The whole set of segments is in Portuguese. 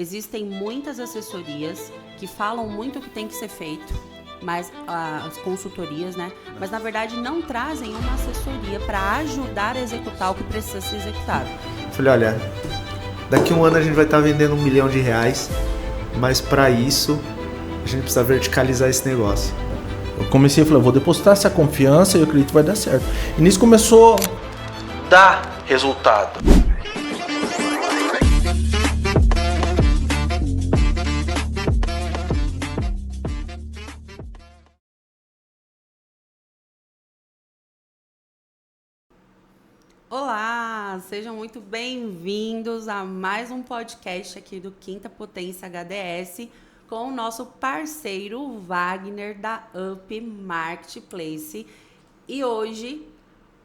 Existem muitas assessorias que falam muito o que tem que ser feito, mas as consultorias, né? Mas na verdade não trazem uma assessoria para ajudar a executar o que precisa ser executado. Falei, olha, daqui a um ano a gente vai estar vendendo R$1 milhão, mas para isso a gente precisa verticalizar esse negócio. Eu comecei a falar, vou depositar essa confiança e eu acredito que vai dar certo. E nisso começou a dar resultado. Olá, sejam muito bem-vindos a mais um podcast aqui do Quinta Potência HDS com o nosso parceiro Wagner da Up Marketplace. E hoje,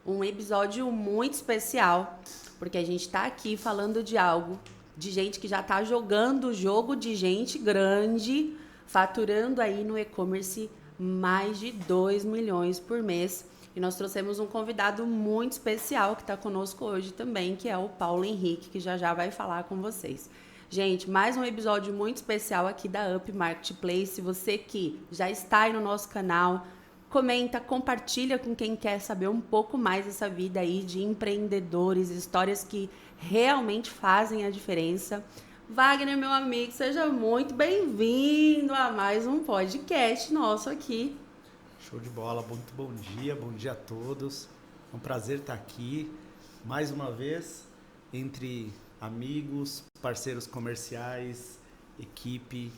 um episódio muito especial, porque a gente está aqui falando de algo, de gente que já está jogando o jogo de gente grande, faturando aí no e-commerce mais de 2 milhões por mês. E nós trouxemos um convidado muito especial que está conosco hoje também, que é o Paulo Henrique, que já vai falar com vocês. Gente, mais um episódio muito especial aqui da Up Marketplace. Você que já está aí no nosso canal, comenta, compartilha com quem quer saber um pouco mais dessa vida aí de empreendedores, histórias que realmente fazem a diferença. Wagner, meu amigo, seja muito bem-vindo a mais um podcast nosso aqui. Show de bola, muito bom dia a todos. É um prazer estar aqui mais uma vez entre amigos, parceiros comerciais, equipe.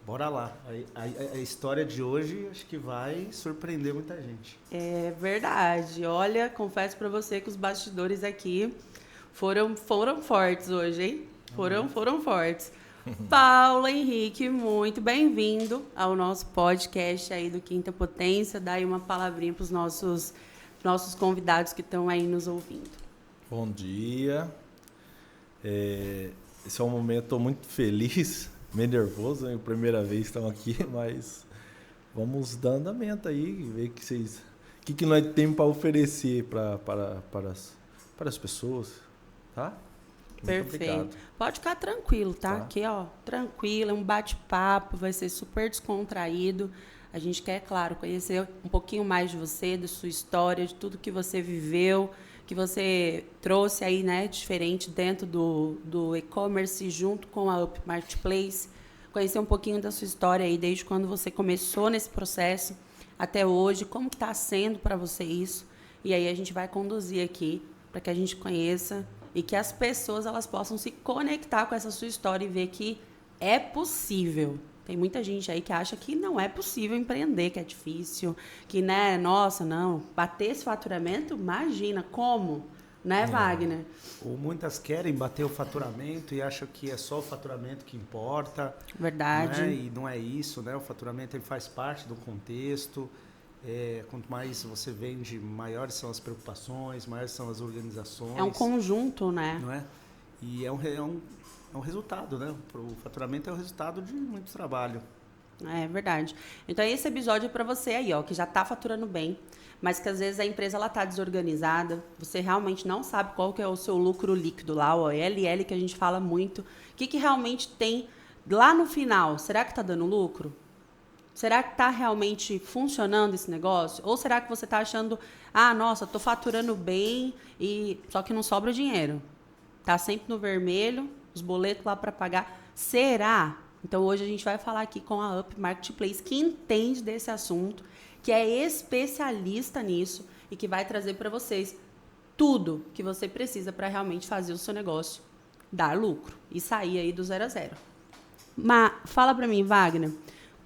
Bora lá. A história de hoje acho que vai surpreender muita gente. É verdade. Olha, confesso para você que os bastidores aqui foram fortes hoje, hein? Foram fortes. Paulo Henrique, muito bem-vindo ao nosso podcast aí do Quinta Potência. Dá aí uma palavrinha para os nossos convidados que estão aí nos ouvindo. Bom dia. Esse é um momento, estou muito feliz, meio nervoso, é a primeira vez que estamos aqui, mas vamos dar andamento aí, ver o que nós temos para oferecer para as pessoas, tá? Muito Perfeito. obrigado. Pode ficar tranquilo, tá? Aqui, ó, tranquilo, é um bate-papo, vai ser super descontraído. A gente quer, claro, conhecer um pouquinho mais de você, da sua história, de tudo que você viveu, que você trouxe aí, né, diferente dentro do e-commerce junto com a Up Marketplace. Conhecer um pouquinho da sua história aí, desde quando você começou nesse processo até hoje, como que está sendo para você isso. E aí a gente vai conduzir aqui para que a gente conheça e que as pessoas elas possam se conectar com essa sua história e ver que é possível. Tem muita gente aí que acha que não é possível empreender, que é difícil, que, né, nossa, não, bater esse faturamento, imagina, como, né, Wagner? Ou muitas querem bater o faturamento e acham que é só o faturamento que importa. Verdade. Né? E não é isso, né? O faturamento ele faz parte do contexto. Quanto mais você vende, maiores são as preocupações, maiores são as organizações. É um conjunto, né? Não é? E é um resultado, né? O faturamento é o resultado de muito trabalho. É verdade. Então esse episódio é para você aí, ó, que já está faturando bem, mas que às vezes a empresa ela tá desorganizada, você realmente não sabe qual que é o seu lucro líquido lá, o LL que a gente fala muito. O que realmente tem lá no final? Será que está dando lucro? Será que está realmente funcionando esse negócio? Ou será que você está achando, nossa, estou faturando bem, só que não sobra dinheiro? Está sempre no vermelho, os boletos lá para pagar. Será? Então, hoje a gente vai falar aqui com a Up Marketplace, que entende desse assunto, que é especialista nisso e que vai trazer para vocês tudo que você precisa para realmente fazer o seu negócio dar lucro e sair aí do 0 a 0. Mas fala para mim, Wagner,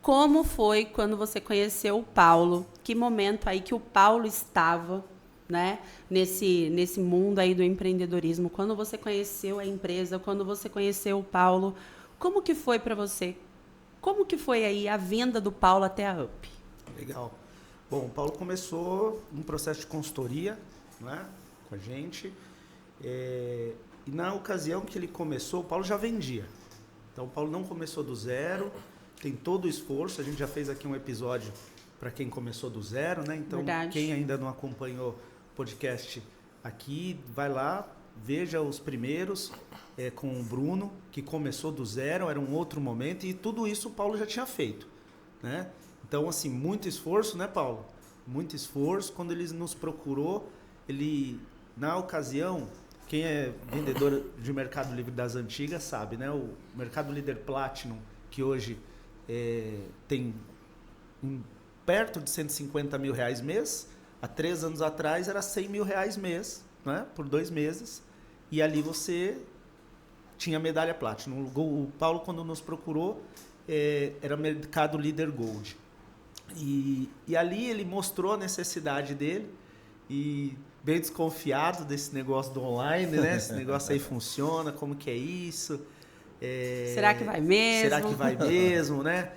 como foi quando você conheceu o Paulo? Que momento aí que o Paulo estava, né, nesse mundo aí do empreendedorismo? Quando você conheceu a empresa, quando você conheceu o Paulo, como que foi para você? Como que foi aí a vinda do Paulo até a Up? Legal. Bom, o Paulo começou um processo de consultoria, né, com a gente. E na ocasião que ele começou, o Paulo já vendia. Então, o Paulo não começou do zero. Tem todo o esforço, a gente já fez aqui um episódio para quem começou do zero, né? Então, Verdade. Quem ainda não acompanhou o podcast aqui, vai lá, veja os primeiros com o Bruno, que começou do zero, era um outro momento, e tudo isso o Paulo já tinha feito, né? Então, assim, muito esforço, né, Paulo? Muito esforço. Quando ele nos procurou, ele, na ocasião, quem é vendedor de Mercado Livre das antigas sabe, né? O Mercado Líder Platinum, que hoje tem perto de 150 mil reais mês, há 3 anos atrás era 100 mil reais mês, né? Por 2 meses. E ali você tinha medalha Platinum. O Paulo, quando nos procurou, era Mercado Líder Gold. E ali ele mostrou a necessidade dele e bem desconfiado desse negócio do online, né? Esse negócio aí funciona, como que é isso? Será que vai mesmo? Será que vai mesmo, né?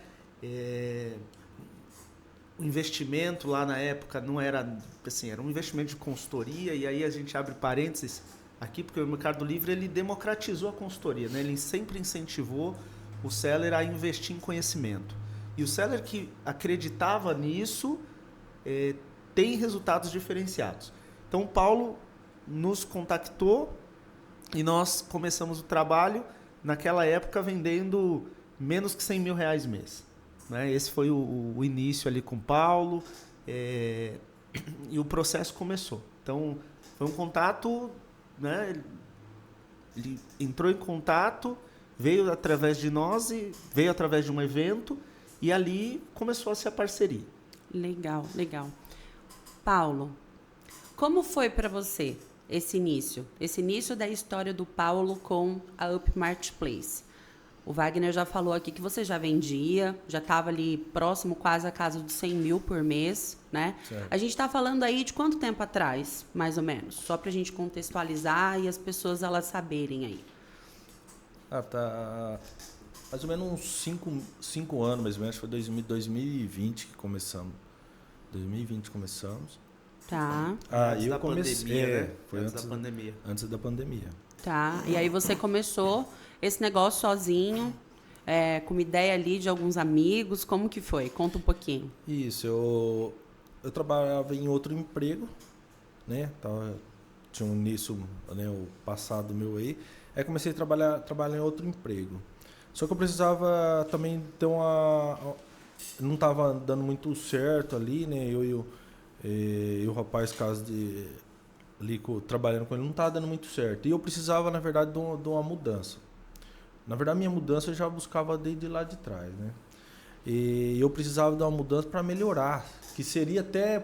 O investimento lá na época não era, assim, era um investimento de consultoria, e aí a gente abre parênteses aqui, porque o Mercado Livre ele democratizou a consultoria, né? Ele sempre incentivou o seller a investir em conhecimento. E o seller que acreditava nisso tem resultados diferenciados. Então o Paulo nos contactou e nós começamos o trabalho, naquela época, vendendo menos que 100 mil reais mês. Né? Esse foi o início ali com o Paulo, e o processo começou. Então foi um contato, né? Ele entrou em contato, veio através de nós, e veio através de um evento, e ali começou-se a parceria. Legal, legal. Paulo, como foi para você esse início? Esse início da história do Paulo com a Up Marketplace. O Wagner já falou aqui que você já vendia, já estava ali próximo quase a casa de 100 mil por mês, né? Certo. A gente está falando aí de quanto tempo atrás, mais ou menos? Só para a gente contextualizar e as pessoas elas saberem aí. Tá mais ou menos uns 5 anos, mais ou menos. Foi 2020 que começamos. 2020 começamos. Tá, Antes eu da comecei. pandemia, né? Foi Antes da pandemia. Antes da pandemia. tá. E aí você começou esse negócio sozinho, com uma ideia ali de alguns amigos. Como que foi? Conta um pouquinho. Isso, eu trabalhava em outro emprego, né? Tinha um início, né, o passado meu aí. Aí comecei a trabalhar em outro emprego. Só que eu precisava também ter não estava dando muito certo ali, né? E o rapaz, ali trabalhando com ele, não estava dando muito certo. E eu precisava, na verdade, de uma mudança. Na verdade, minha mudança eu já buscava desde lá de trás, né? E eu precisava de uma mudança para melhorar, que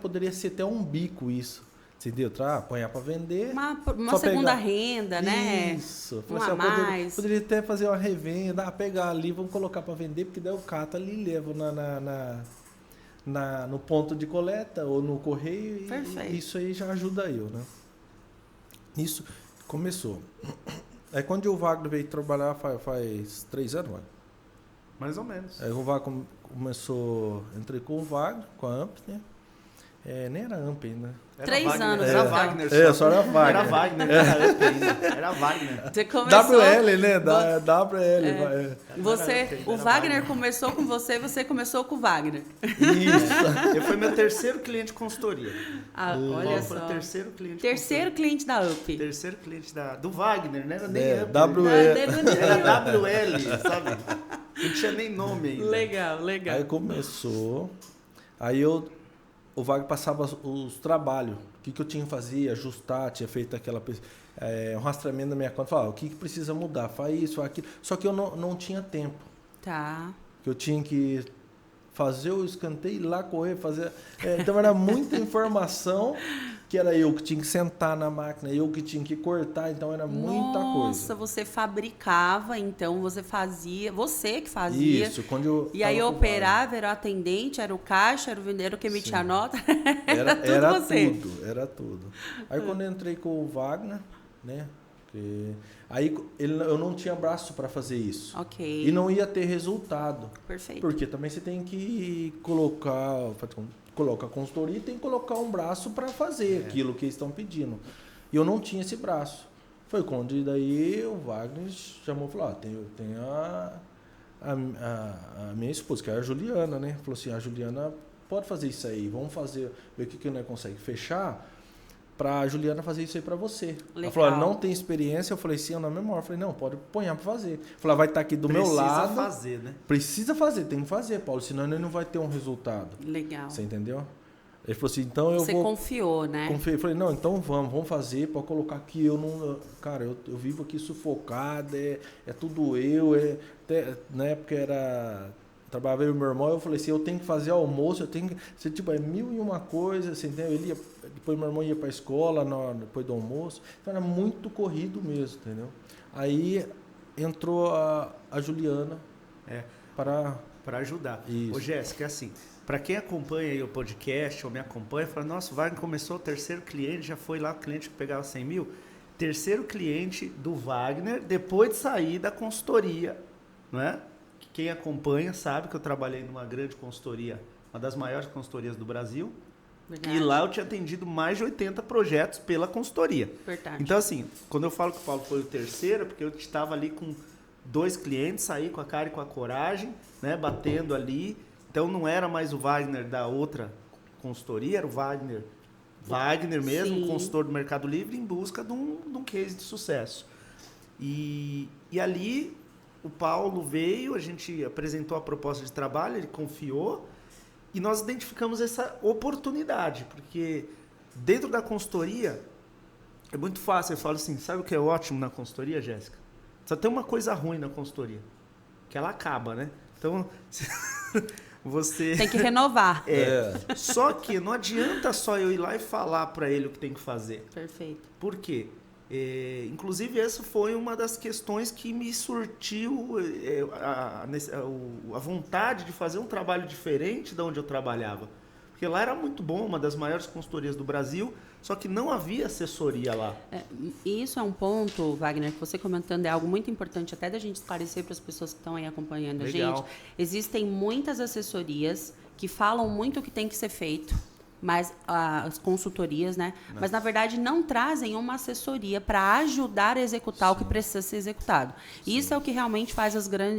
poderia ser até um bico isso. Entendeu? Apanhar para vender. Uma segunda renda, né? Isso. Mais. Poderia até fazer uma revenda, pegar ali, vamos colocar para vender, porque daí o cata ali leva no ponto de coleta ou no correio. Perfeito. E isso aí já ajuda eu, né? Isso começou. Aí quando o Wagner veio trabalhar faz 3 anos, mano. Mais ou menos. Aí o Wagner começou, entrei com o Wagner, com a AMP, né? Nem era AMP ainda. 3 anos, Era então. Wagner. Só era Wagner. Era Wagner, era Wagner. Você começou... WL, né? WL. O Wagner começou com você, você começou com o Wagner. Isso. Eu fui meu terceiro cliente de consultoria. Olha Foi só. o terceiro cliente. Terceiro cliente da UP. Terceiro cliente do Wagner, né? Era nem WL. Era WL, sabe? Não tinha nem nome ainda. Legal. Aí começou. Aí o Wagner passava os trabalhos. O que eu tinha que fazer, ajustar, tinha feito um rastreamento da minha conta. Falava, o que precisa mudar? Faz isso, faz aquilo. Só que eu não tinha tempo. Tá. Que eu tinha que fazer o escanteio, ir lá correr, fazer... então era muita informação que era eu que tinha que sentar na máquina, eu que tinha que cortar, então era muita coisa. Nossa, você fabricava, então você fazia, você que fazia. Isso, quando eu... E aí operava, era o atendente, era o caixa, era o vendedor que emitia a nota. Era você. Era tudo. Aí quando eu entrei com o Wagner, né? Aí eu não tinha braço para fazer isso. Ok. E não ia ter resultado. Perfeito. Porque também você tem que colocar a consultoria e tem que colocar um braço para fazer aquilo que eles estão pedindo. E eu não tinha esse braço. Foi quando daí o Wagner chamou e falou, tem a minha esposa, que é a Juliana, né? Falou assim, a Juliana pode fazer isso aí, vamos ver o que nós conseguimos fechar pra Juliana fazer isso aí pra você. Legal. Ela falou, olha, não tem experiência. Eu falei, sim, eu na memória. Eu falei, não, pode pôr pra fazer. Eu falei, vai estar aqui do meu lado. Precisa fazer, né? Precisa fazer, tem que fazer, Paulo, senão ele não vai ter um resultado. Legal. Você entendeu? Ele falou assim, então eu Você vou... confiou, né? Confiei. Eu falei, não, então vamos fazer, pode colocar aqui, eu não... Cara, eu vivo aqui sufocado, é tudo até, na época trabalhava eu e meu irmão, eu falei assim, eu tenho que fazer almoço, eu tenho que... Você, tipo, é 1001 coisa, você entendeu? Depois meu irmão ia pra escola, depois do almoço, então era muito corrido mesmo, entendeu? Aí entrou a Juliana para ajudar. Isso. Ô, Jéssica, é assim, para quem acompanha aí o podcast ou me acompanha, fala, nossa, o Wagner começou o terceiro cliente, já foi lá o cliente que pegava 100 mil, terceiro cliente do Wagner, depois de sair da consultoria, não é? Quem acompanha sabe que eu trabalhei numa grande consultoria, uma das maiores consultorias do Brasil. Verdade. E lá eu tinha atendido mais de 80 projetos pela consultoria. Verdade. Então, assim, quando eu falo que o Paulo foi o terceiro, é porque eu estava ali com 2 clientes, saí com a cara e com a coragem, né, batendo ali. Então, não era mais o Wagner da outra consultoria, era o Wagner mesmo, Sim. consultor do Mercado Livre, em busca de um case de sucesso. E ali... O Paulo veio, a gente apresentou a proposta de trabalho, ele confiou e nós identificamos essa oportunidade, porque dentro da consultoria é muito fácil. Eu falo assim, sabe o que é ótimo na consultoria, Jéssica? Só tem uma coisa ruim na consultoria, que ela acaba, né? Então, você... Tem que renovar. Só que não adianta só eu ir lá e falar para ele o que tem que fazer. Perfeito. Por quê? Inclusive, essa foi uma das questões que me surtiu a vontade de fazer um trabalho diferente de onde eu trabalhava. Porque lá era muito bom, uma das maiores consultorias do Brasil, só que não havia assessoria lá. E isso é um ponto, Wagner, que você comentando, é algo muito importante até da gente esclarecer para as pessoas que estão aí acompanhando a gente. Existem muitas assessorias que falam muito o que tem que ser feito, mas as consultorias, né? Mas, na verdade, não trazem uma assessoria para ajudar a executar o que precisa ser executado. E isso é o que realmente faz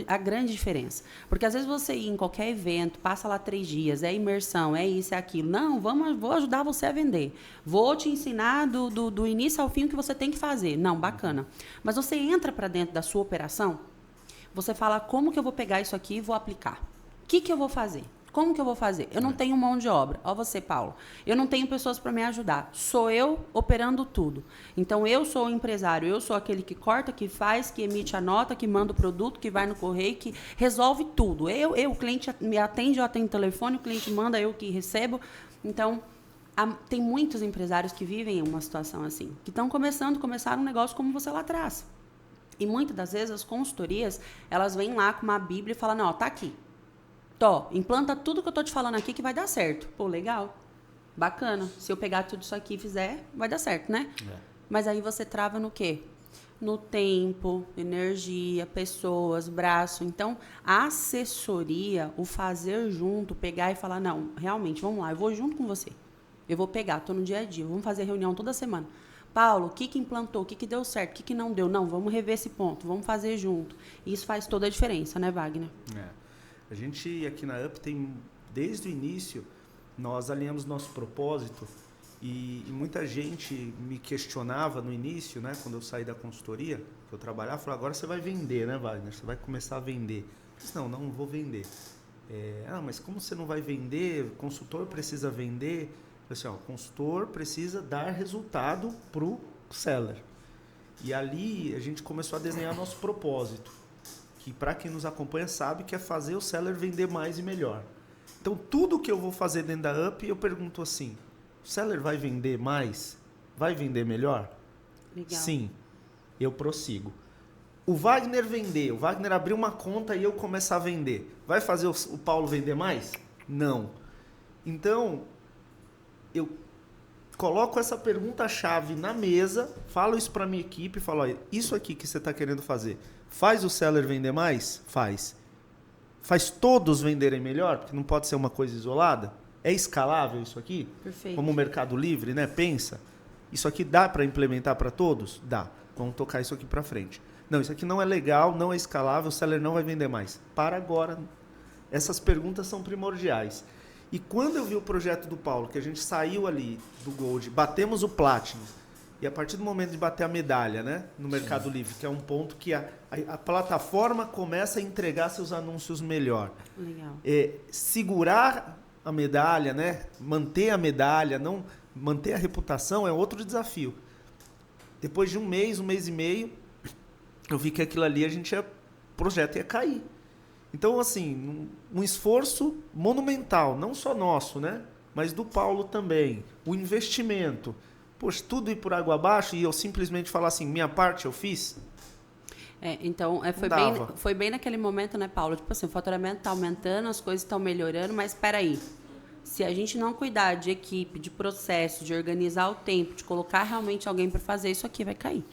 a grande diferença. Porque, às vezes, você ir em qualquer evento, passa lá 3 dias, é imersão, é isso, é aquilo. Não, vou ajudar você a vender. Vou te ensinar do início ao fim o que você tem que fazer. Não, bacana. Mas você entra para dentro da sua operação, você fala, como que eu vou pegar isso aqui e vou aplicar? O que eu vou fazer? Como que eu vou fazer? Eu não tenho mão de obra. Ó você, Paulo. Eu não tenho pessoas para me ajudar. Sou eu operando tudo. Então, eu sou o empresário. Eu sou aquele que corta, que faz, que emite a nota, que manda o produto, que vai no correio, que resolve tudo. O cliente me atende, eu atendo o telefone, o cliente manda, eu que recebo. Então, tem muitos empresários que vivem uma situação assim, que estão começaram um negócio como você lá atrás. E muitas das vezes as consultorias, elas vêm lá com uma bíblia e falam, não, ó, tá aqui. Implanta tudo que eu tô te falando aqui que vai dar certo. Pô, legal. Bacana. Se eu pegar tudo isso aqui e fizer, vai dar certo, né? Mas aí você trava no quê? No tempo, energia, pessoas, braço. Então, a assessoria, o fazer junto, pegar e falar, não, realmente, vamos lá, eu vou junto com você. Eu vou pegar, tô no dia a dia, vamos fazer reunião toda semana. Paulo, o que implantou, o que deu certo, o que não deu? Não, vamos rever esse ponto, vamos fazer junto. Isso faz toda a diferença, né, Wagner? A gente aqui na UP tem, desde o início, nós alinhamos nosso propósito e muita gente me questionava no início, né, quando eu saí da consultoria, que eu trabalhava, falou, agora você vai vender, né, Wagner? Você vai começar a vender. Eu disse, não vou vender. Mas como você não vai vender? O consultor precisa vender. Eu disse, o consultor precisa dar resultado para o seller. E ali a gente começou a desenhar nosso propósito, que para quem nos acompanha sabe que é fazer o seller vender mais e melhor. Então, tudo que eu vou fazer dentro da UP, eu pergunto assim, o seller vai vender mais? Vai vender melhor? Legal. Sim, eu prossigo. O Wagner vender, o Wagner abrir uma conta e eu começar a vender, vai fazer o Paulo vender mais? Não. Então, eu coloco essa pergunta-chave na mesa, falo isso para minha equipe, falo, olha, isso aqui que você está querendo fazer, faz o seller vender mais? Faz. Faz todos venderem melhor? Porque não pode ser uma coisa isolada? É escalável isso aqui? Perfeito. Como o Mercado Livre, né? Pensa. Isso aqui dá para implementar para todos? Dá. Vamos tocar isso aqui para frente. Não, isso aqui não é legal, não é escalável, o seller não vai vender mais. Para agora. Essas perguntas são primordiais. E quando eu vi o projeto do Paulo, que a gente saiu ali do Gold, batemos o Platinum, e a partir do momento de bater a medalha, né, no Mercado Livre, que é um ponto que a plataforma começa a entregar seus anúncios melhor. Legal. Segurar a medalha, né, manter a medalha, não manter a reputação é outro desafio. Depois de um mês e meio, eu vi que aquilo ali o projeto ia cair. Então, assim, um esforço monumental, não só nosso, né? Mas do Paulo também. O investimento. Poxa, tudo ir por água abaixo e eu simplesmente falar assim, minha parte eu fiz? Então, foi bem naquele momento, né, Paulo? Tipo assim, o faturamento está aumentando, as coisas estão melhorando, mas espera aí. Se a gente não cuidar de equipe, de processo, de organizar o tempo, de colocar realmente alguém para fazer, isso aqui vai cair.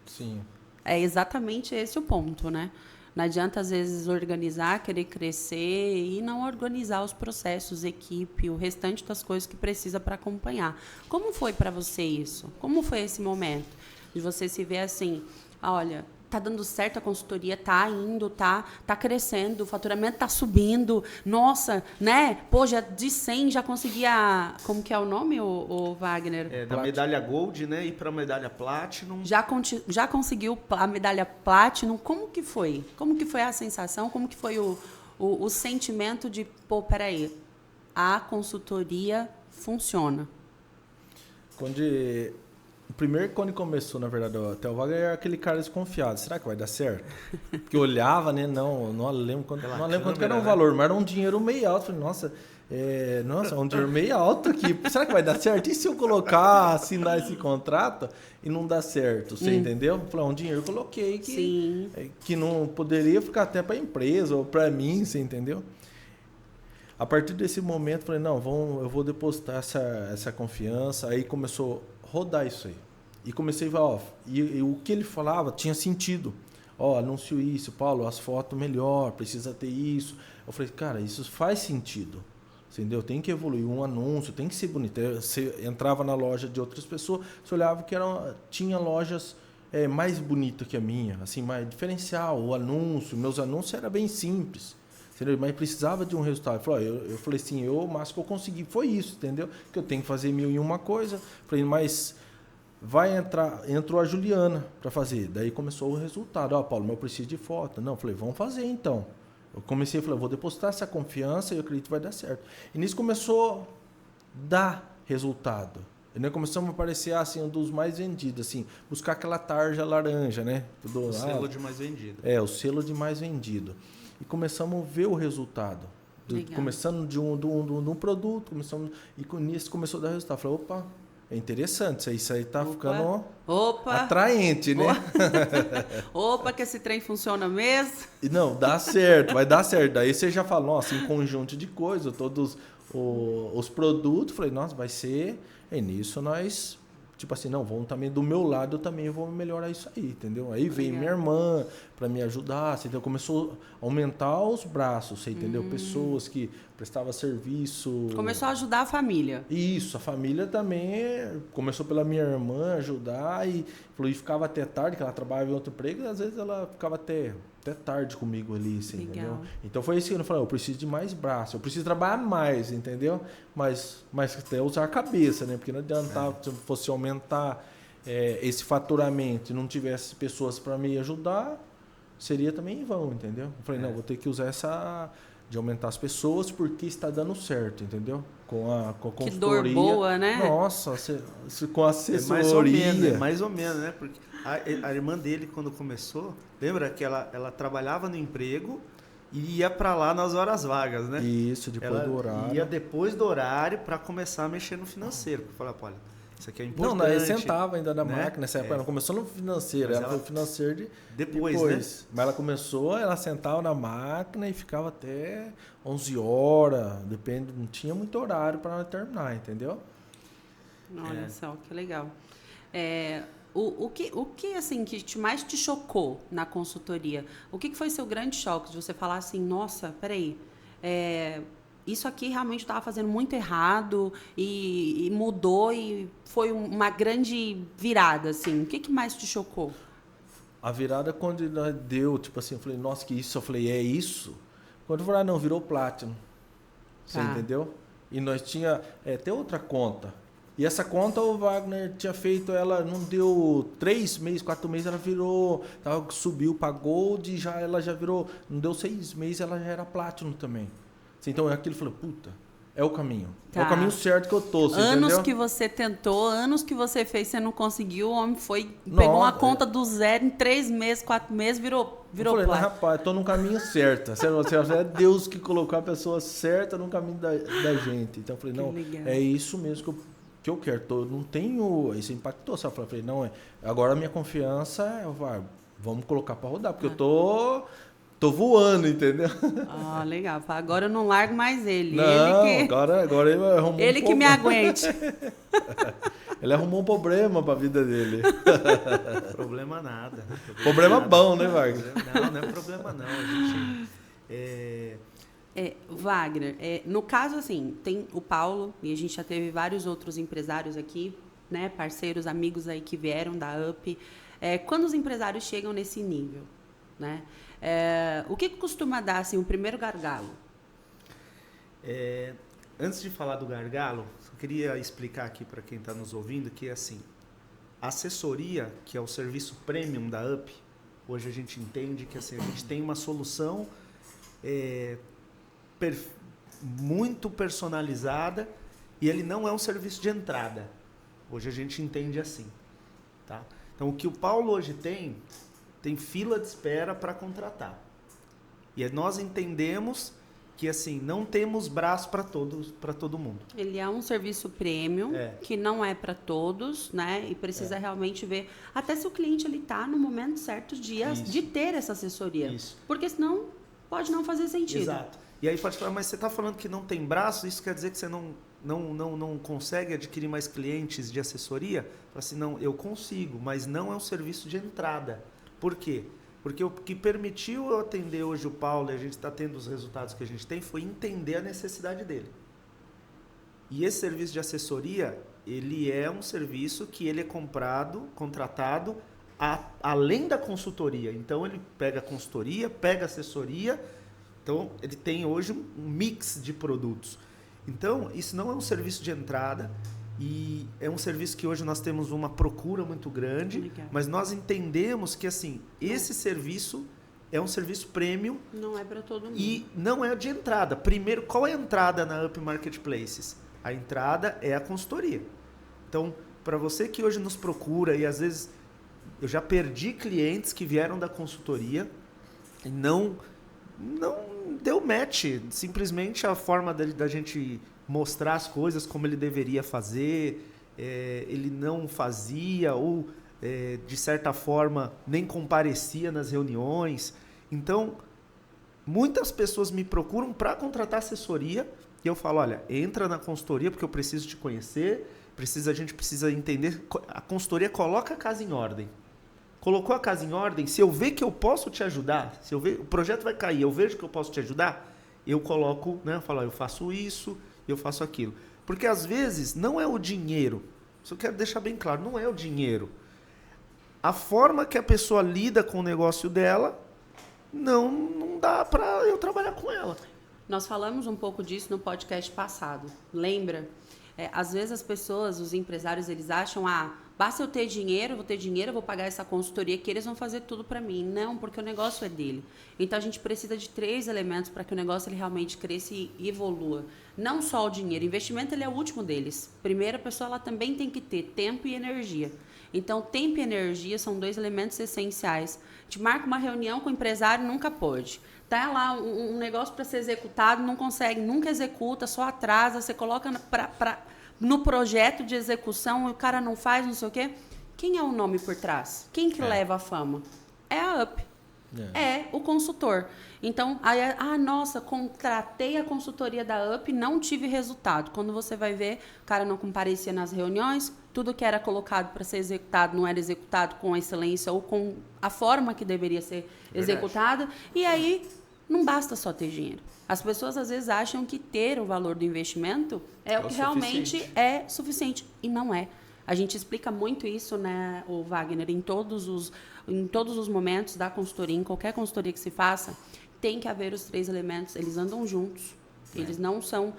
Sim. É exatamente esse o ponto, né? Não adianta, às vezes, organizar, querer crescer e não organizar os processos, equipe, o restante das coisas que precisa para acompanhar. Como foi para você isso? Como foi esse momento de você se ver assim, olha, tá dando certo a consultoria, tá indo, tá crescendo, o faturamento tá subindo, nossa, né? Pô, já de 100 já conseguia, como que é o nome, o Wagner? Da medalha Gold, né, e para a medalha Platinum. Já conseguiu a medalha Platinum, como que foi? Como que foi a sensação, como que foi o sentimento de, pô, peraí, a consultoria funciona? Primeiro, quando começou, na verdade, até o Wagner era aquele cara desconfiado. Será que vai dar certo? Porque eu olhava, né? Não lembro quanto que era o valor, mas era um dinheiro meio alto. Falei, nossa, é um dinheiro meio alto aqui. Será que vai dar certo? E se eu assinar esse contrato e não dar certo? Você entendeu? Falei, um dinheiro que eu coloquei que não poderia ficar até para a empresa ou para mim, você entendeu? A partir desse momento, falei, não, eu vou depositar essa confiança. Aí começou a rodar isso aí. E comecei a falar, e o que ele falava tinha sentido. Anuncio isso, Paulo, as fotos melhor, precisa ter isso. Eu falei, cara, isso faz sentido. Entendeu? Tem que evoluir um anúncio, tem que ser bonito. Você entrava na loja de outras pessoas, você olhava que tinha lojas mais bonitas que a minha, assim, mais diferencial. O anúncio, meus anúncios eram bem simples. Entendeu? Mas precisava de um resultado. Eu falei assim, o máximo que eu consegui foi isso, entendeu? Que eu tenho que fazer 1001 coisa. Falei, mas entrou a Juliana para fazer. Daí começou o resultado. Paulo, mas eu preciso de foto. Não, falei, vamos fazer então. Eu comecei, falei, vou depositar essa confiança e eu acredito que vai dar certo. E nisso começou a dar resultado. E nós começamos a aparecer assim, um dos mais vendidos, assim, buscar aquela tarja laranja, né? O selo de mais vendido. O selo de mais vendido. E começamos a ver o resultado. Começando de um produto, e nisso começou a dar resultado. Falei, opa, é interessante, isso aí tá ficando atraente, né? Opa, que esse trem funciona mesmo. E não, dá certo, vai dar certo. Daí você já fala, nossa, em conjunto de coisas, todos os produtos, falei, nossa, vai ser. E nisso nós, tipo assim, não, vamos também do meu lado, eu também vou melhorar isso aí, entendeu? Aí veio minha irmã para me ajudar, você entendeu? Começou a aumentar os braços, você entendeu? Pessoas que prestavam serviço. Começou a ajudar a família. Isso, a família também começou pela minha irmã ajudar e ficava até tarde, que ela trabalhava em outro emprego, e às vezes ela ficava até tarde comigo ali, assim, entendeu? Então foi isso que eu falei, eu preciso de mais braço, eu preciso trabalhar mais, entendeu? Mas até usar a cabeça, né? Porque não adiantava se eu fosse aumentar esse faturamento e não tivesse pessoas para me ajudar, seria também em vão, entendeu? Eu falei, não, vou ter que usar de aumentar as pessoas porque está dando certo, entendeu? Com a consultoria. Que dor boa, né? Nossa, com a assessoria. Mais ou menos, né? Porque a irmã dele, quando começou, lembra que ela trabalhava no emprego e ia para lá nas horas vagas, né? Isso, depois do horário. Ia depois do horário para começar a mexer no financeiro. Falar, olha, isso aqui é importante. Não, ela sentava ainda na máquina, nessa época. É. Ela começou no financeiro, ela foi financeiro depois, né? Mas ela sentava na máquina e ficava até 11 horas, depende, não tinha muito horário para terminar, entendeu? Olha só, que legal. O que assim, que mais te chocou na consultoria? O que foi seu grande choque de você falar assim, nossa, peraí, isso aqui realmente estava fazendo muito errado e mudou e foi uma grande virada, assim. O que mais te chocou? A virada quando deu, tipo assim, eu falei, nossa, que isso? Eu falei, é isso? Quando eu falei, não, virou Platinum. Você entendeu? E nós tinha até outra conta. E essa conta o Wagner tinha feito, ela não deu 3 meses, 4 meses, ela virou, subiu para Gold e ela já virou, não deu 6 meses, ela já era Platinum também. Então aquilo falou, puta, é o caminho. Tá. É o caminho certo que eu tô, você anos entendeu? que você tentou, anos que você fez, você não conseguiu, o homem pegou uma conta do zero, em 3 meses, 4 meses, virou Eu falei, Platinum. rapaz, eu tô no caminho certo. É Deus que colocou a pessoa certa no caminho da gente. Então eu falei, Que não, legal. é isso mesmo que eu quero. Não tenho. Isso impactou, sabe? Eu falei, não, agora a minha confiança vamos colocar para rodar, porque eu tô voando, entendeu? Ah, legal. Agora eu não largo mais ele. Não, Ele que, agora ele arrumou ele que me aguente. Ele arrumou um problema para a vida dele. Problema nada. Problema nada. bom, né, Wagner? Não é problema não. A gente... Wagner, no caso, assim, tem o Paulo, e a gente já teve vários outros empresários aqui, né, parceiros, amigos aí que vieram da UP. Quando os empresários chegam nesse nível, né, o que costuma dar, assim, o primeiro gargalo? Antes de falar do gargalo, eu queria explicar aqui para quem está nos ouvindo que, assim, a assessoria, que é o serviço premium da UP, hoje a gente entende que, assim, a gente tem uma solução muito personalizada e ele não é um serviço de entrada. Hoje a gente entende assim. Tá? Então, o que o Paulo hoje tem fila de espera para contratar. E nós entendemos que assim não temos braço para todo mundo. Ele é um serviço premium, que não é para todos, né? E precisa realmente ver até se o cliente ele está no momento certo de ter essa assessoria. Isso. Porque senão pode não fazer sentido. Exato. E aí pode falar, mas você está falando que não tem braço, isso quer dizer que você não consegue adquirir mais clientes de assessoria? Fala assim, não, eu consigo, mas não é um serviço de entrada. Por quê? Porque o que permitiu eu atender hoje o Paulo e a gente está tendo os resultados que a gente tem foi entender a necessidade dele. E esse serviço de assessoria, ele é um serviço que ele é contratado além da consultoria. Então ele pega a consultoria, pega a assessoria, então ele tem hoje um mix de produtos. Então isso não é um serviço de entrada, e é um serviço que hoje nós temos uma procura muito grande. Legal. Mas nós entendemos que assim, esse serviço é um serviço premium. Não é para todo mundo. E não é de entrada. Primeiro, qual é a entrada na Up Marketplaces? A entrada é a consultoria. Então, para você que hoje nos procura, e às vezes eu já perdi clientes que vieram da consultoria e não deu match. Simplesmente a forma da gente mostrar as coisas como ele deveria fazer, ele não fazia ou, de certa forma, nem comparecia nas reuniões. Então, muitas pessoas me procuram para contratar assessoria e eu falo, olha, entra na consultoria porque eu preciso te conhecer, a gente precisa entender. A consultoria coloca a casa em ordem. Colocou a casa em ordem, se eu ver que eu posso te ajudar, se eu ver o projeto vai cair, eu vejo que eu posso te ajudar, eu coloco, né, eu falo, eu faço isso, eu faço aquilo. Porque às vezes não é o dinheiro. Isso eu quero deixar bem claro, não é o dinheiro. A forma que a pessoa lida com o negócio dela, não dá para eu trabalhar com ela. Nós falamos um pouco disso no podcast passado. Lembra? Às vezes as pessoas, os empresários, eles acham, basta eu ter dinheiro, eu vou pagar essa consultoria que eles vão fazer tudo para mim. Não, porque o negócio é dele. Então a gente precisa de 3 elementos para que o negócio ele realmente cresça e evolua. Não só o dinheiro, o investimento ele é o último deles. Primeiro, a pessoa ela também tem que ter tempo e energia. Então, tempo e energia são 2 elementos essenciais. A gente marca uma reunião com o empresário, nunca pode. Tá lá um negócio para ser executado, não consegue, nunca executa, só atrasa, você coloca no projeto de execução e o cara não faz, não sei o quê. Quem é o nome por trás? Quem que leva a fama? É a UP. É o consultor. Então, nossa, contratei a consultoria da UP, não tive resultado. Quando você vai ver, o cara não comparecia nas reuniões, tudo que era colocado para ser executado não era executado com excelência ou com a forma que deveria ser executada. E aí, não basta só ter dinheiro. As pessoas, às vezes, acham que ter o valor do investimento é o que realmente é suficiente. E não é. A gente explica muito isso, né, o Wagner, em todos os momentos da consultoria, em qualquer consultoria que se faça, tem que haver os 3 elementos, eles andam juntos. Eles não são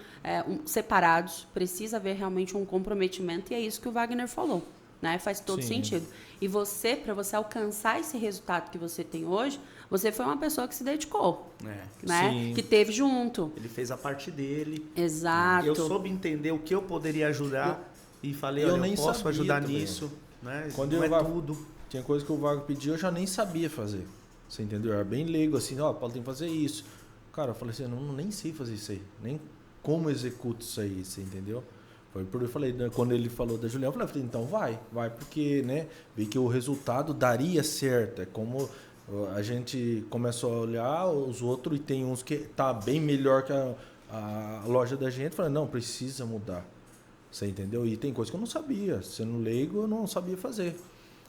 separados, precisa haver realmente um comprometimento, e é isso que o Wagner falou, né? Faz todo sentido. E você, para você alcançar esse resultado que você tem hoje, você foi uma pessoa que se dedicou, né? Sim. Que teve junto. Ele fez a parte dele. Exato. Eu soube entender o que eu poderia ajudar e falei, eu olha, nem eu posso sabia ajudar também. nisso, né? Quando não eu é tudo. Tinha coisa que o Wagner pediu, eu já nem sabia fazer. Você entendeu? Eu era bem leigo, assim, ó, Paulo tem que fazer isso. Cara, eu falei assim, eu nem sei fazer isso aí. Nem como executo isso aí, você entendeu? Foi por eu falei, né, quando ele falou da Juliana, eu falei, então vai, porque, né, vi que o resultado daria certo. É como a gente começou a olhar os outros e tem uns que tá bem melhor que a loja da gente. Falei, não, precisa mudar. Você entendeu? E tem coisa que eu não sabia. Sendo leigo, eu não sabia fazer.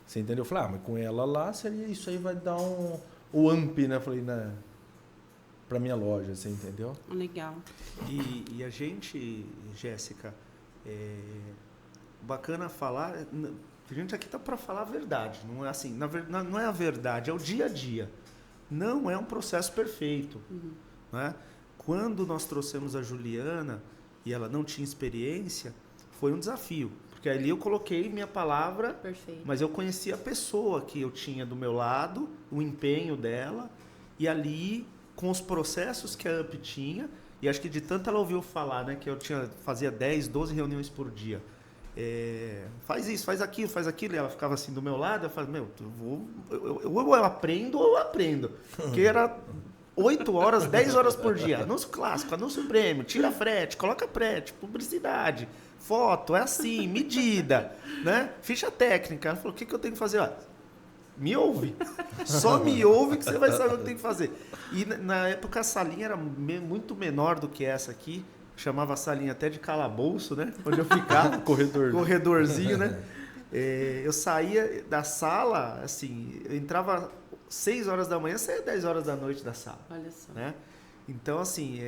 Você entendeu? Eu falei, mas com ela lá, seria isso aí vai dar o amp, né? Eu falei, né? Pra minha loja, você entendeu? Legal. E a gente, Jéssica, bacana falar, a gente aqui tá para falar a verdade, não é assim, não é a verdade, é o dia a dia. Não é um processo perfeito, né? Quando nós trouxemos a Juliana e ela não tinha experiência, foi um desafio, porque ali eu coloquei minha palavra, Perfeito. mas eu conhecia a pessoa que eu tinha do meu lado, o empenho dela, e ali com os processos que a UP tinha, e acho que de tanto ela ouviu falar, né, que eu fazia 10, 12 reuniões por dia. Faz isso, faz aquilo, e ela ficava assim do meu lado, eu falei, ou eu aprendo ou eu aprendo. Porque era 8 horas, 10 horas por dia. Anúncio clássico, anúncio prêmio, tira frete, coloca frete, publicidade, foto, é assim, medida, né? Ficha técnica. Ela falou, o que eu tenho que fazer? Me ouve. Só me ouve que você vai saber o que tem que fazer. E na época a salinha era muito menor do que essa aqui. Chamava a salinha até de calabouço, né? Onde eu ficava. Corredorzinho, né? Eu saía da sala, assim, eu entrava 6 horas da manhã, saía 10 horas da noite da sala. Olha só. Né? Então, assim,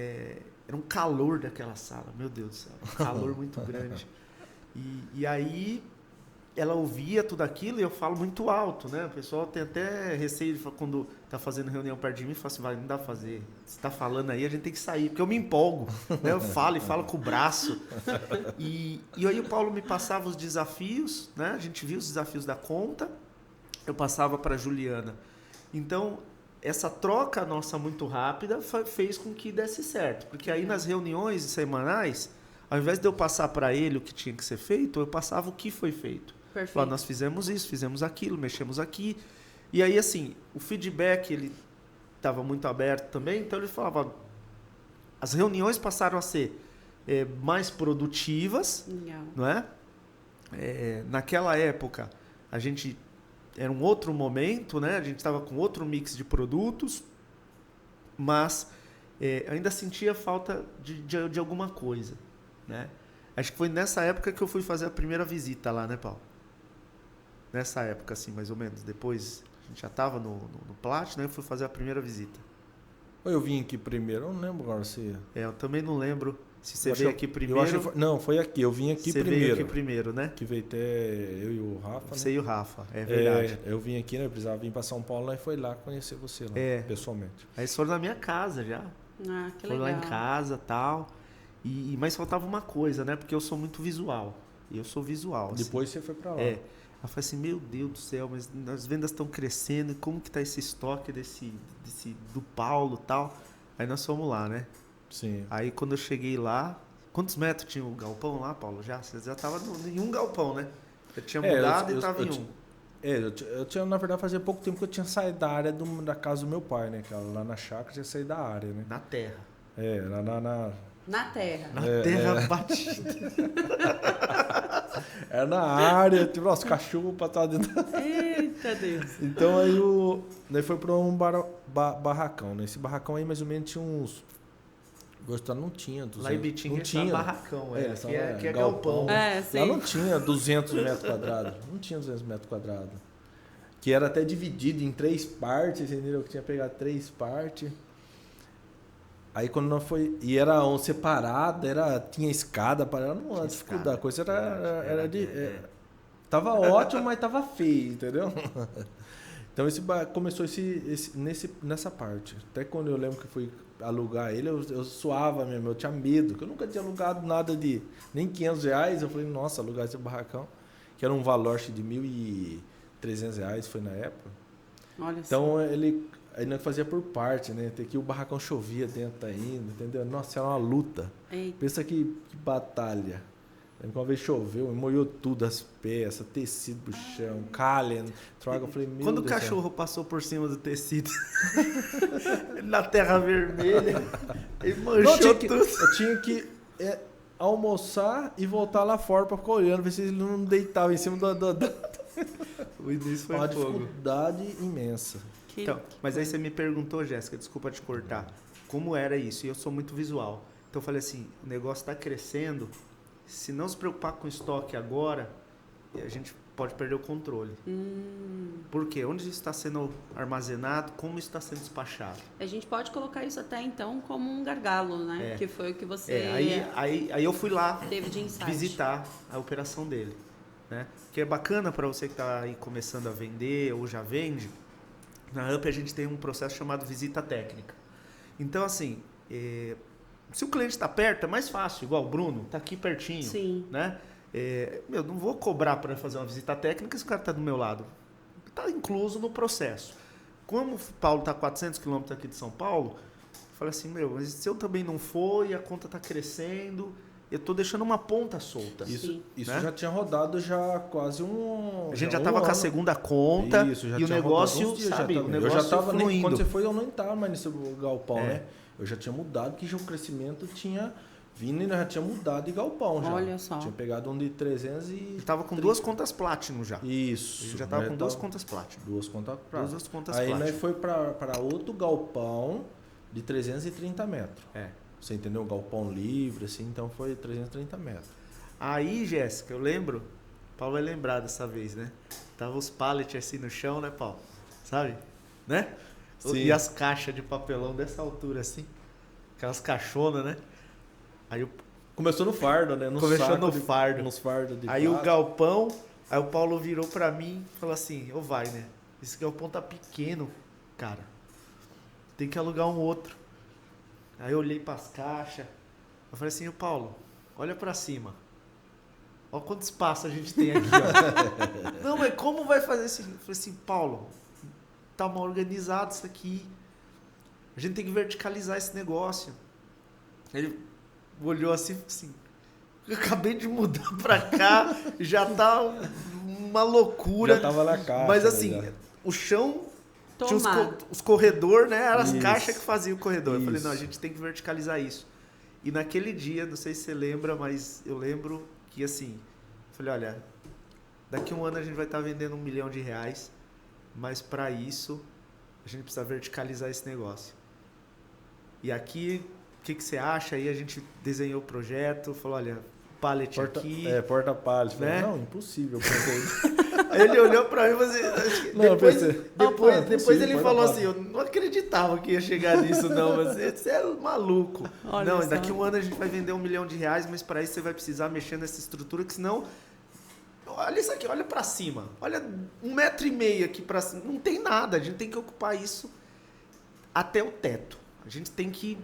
era um calor daquela sala. Meu Deus do céu. Um calor muito grande. E aí ela ouvia tudo aquilo e eu falo muito alto, né? O pessoal tem até receio quando tá fazendo reunião perto de mim, fala assim, não dá pra fazer. Você tá falando aí, a gente tem que sair, porque eu me empolgo, né? Eu falo com o braço. E aí o Paulo me passava os desafios, né? A gente viu os desafios da conta, eu passava para Juliana. Então, essa troca nossa muito rápida fez com que desse certo, porque aí nas reuniões semanais, ao invés de eu passar para ele o que tinha que ser feito, eu passava o que foi feito. Perfeito. Falava, nós fizemos isso, fizemos aquilo, mexemos aqui. E aí, assim, o feedback, ele estava muito aberto também, então ele falava, as reuniões passaram a ser mais produtivas, Legal. não é? Naquela época, a gente era um outro momento, né? A gente estava com outro mix de produtos, mas ainda sentia falta de alguma coisa, né? Acho que foi nessa época que eu fui fazer a primeira visita lá, né, Paulo? Nessa época, assim, mais ou menos. Depois, a gente já estava no Platinum, né? Eu fui fazer a primeira visita. Eu vim aqui primeiro, eu não lembro agora se... Eu também não lembro se você veio aqui primeiro. Não, foi aqui, eu vim aqui primeiro. Você veio aqui primeiro, né? Que veio até eu e o Rafa, Você né? e o Rafa, é verdade. Eu vim aqui, né? Eu precisava vir para São Paulo, e foi lá conhecer você, lá, pessoalmente. Aí eles foram na minha casa já. Que foram legal. lá em casa e tal. Mas faltava uma coisa, né? Porque eu sou muito visual. E eu sou visual. Assim. Depois você foi para lá. Eu falei assim, meu Deus do céu, mas as vendas estão crescendo, e como que tá esse estoque do Paulo e tal? Aí nós fomos lá, né? Sim. Aí quando eu cheguei lá, quantos metros tinha o galpão lá, Paulo? Você já tava em um galpão, né? Eu tinha mudado e tava em um. Eu tinha, na verdade, fazia pouco tempo que eu tinha saído da área da casa do meu pai, né? Que lá na chácara, eu tinha saído da área, né? Na terra. Na terra. Na terra batida. Era na área, tipo, os cachorros pra trás dentro. Eita Deus. Então aí foi pra um barracão, né? Esse barracão aí mais ou menos tinha uns. Gostando, não tinha 200. Lá em Bitinga não tinha barracão, que é galpão. Sim. Lá não tinha 200 metros quadrados. Não tinha 200 metros quadrados. Que era até dividido em 3 partes, entendeu? Que tinha pegado 3 partes. Aí quando nós foi. E era separado, tinha escada para. Não, a dificuldade. A coisa era tava ótimo, mas tava feio, entendeu? Então começou nessa parte. Até quando eu lembro que fui alugar ele, eu suava mesmo, eu tinha medo, porque eu nunca tinha alugado nada de nem R$500. Eu falei, nossa, alugar esse barracão, que era um valor acho, de R$1.300, foi na época. Olha Então ele fazia por parte, né? Até que o barracão chovia dentro ainda, entendeu? Nossa, era uma luta. Eita. Pensa que batalha. Uma vez choveu, molhou tudo, as peças, tecido pro chão, calha, troca. Eu falei, meu Quando o Deus do cachorro passou por cima do tecido, na terra vermelha, ele manchou tudo. Eu tinha que almoçar e voltar lá fora pra ficar olhando, ver se ele não deitava em cima do... O início foi uma fogo. dificuldade imensa. Então, mas aí você me perguntou, Jéssica, desculpa te cortar, como era isso? E eu sou muito visual. Então eu falei assim, o negócio está crescendo, se não se preocupar com o estoque agora, a gente pode perder o controle. Por quê? Onde isso está sendo armazenado, como isso está sendo despachado? A gente pode colocar isso até então como um gargalo, né? Que foi o que você Aí eu fui lá teve de insight. visitar a operação dele. Né? Que é bacana para você que está aí começando a vender ou já vende. Na UP a gente tem um processo chamado visita técnica. Então, assim, se o cliente está perto, é mais fácil, igual o Bruno, está aqui pertinho. Sim. Né? Eu não vou cobrar para fazer uma visita técnica se o cara está do meu lado. Está incluso no processo. Como o Paulo está a 400 quilômetros aqui de São Paulo, eu falei assim, mas se eu também não for e a conta está crescendo, eu estou deixando uma ponta solta. Isso né? já tinha rodado já quase A gente já estava com a segunda conta e o negócio, sabe, o negócio eu já tava fluindo. Quando você foi, eu não estava mais nesse galpão, né? Eu já tinha mudado, que já o crescimento tinha vindo e já tinha mudado de galpão já. Olha só. Tinha pegado um de 300 e... Estava com 2 contas Platinum já. Isso. A gente já estava com 2 contas Platinum. 2 contas Platinum. 2 contas Aí Platinum. nós foi para outro galpão de 330 metros. Você entendeu? Um galpão livre, assim, então foi 330 metros. Aí, Jéssica, eu lembro, Paulo vai lembrar dessa vez, né? Tava os pallets assim no chão, né, Paulo? Sabe? Né? Sim. E as caixas de papelão dessa altura, assim. Aquelas caixonas, né? Aí começou no fardo, né? Começou no fardo. Nos fardos de aí prato. o galpão, aí o Paulo virou pra mim e falou assim, vai, né? Esse galpão tá pequeno, cara. Tem que alugar um outro. Aí eu olhei para as caixas, eu falei assim, Paulo, olha para cima. Olha quanto espaço a gente tem aqui, ó. Não, mas como vai fazer isso? Eu falei assim, Paulo, tá mal organizado isso aqui. A gente tem que verticalizar esse negócio. Ele olhou assim, eu acabei de mudar para cá, já tá uma loucura. Já tava na caixa. Mas assim, né, o chão... Tinha os corredores, né? Eram as caixas que faziam o corredor. Eu falei, não, a gente tem que verticalizar isso. E naquele dia, não sei se você lembra, mas eu lembro que assim, falei, olha, daqui a um ano a gente vai estar vendendo R$1 milhão, mas para isso a gente precisa verticalizar esse negócio. E aqui, o que você acha? Aí a gente desenhou o projeto, falou, olha, pallet aqui. Porta pallet. Né? Falei, não, impossível. Aí ele olhou pra mim e falou assim, depois ele falou assim, eu não acreditava que ia chegar nisso não, você é maluco. Olha não, só. daqui a um ano a gente vai vender R$1 milhão, mas para isso você vai precisar mexer nessa estrutura, que senão, olha isso aqui, olha pra cima, olha 1,5 metro aqui pra cima, não tem nada, a gente tem que ocupar isso até o teto. A gente tem que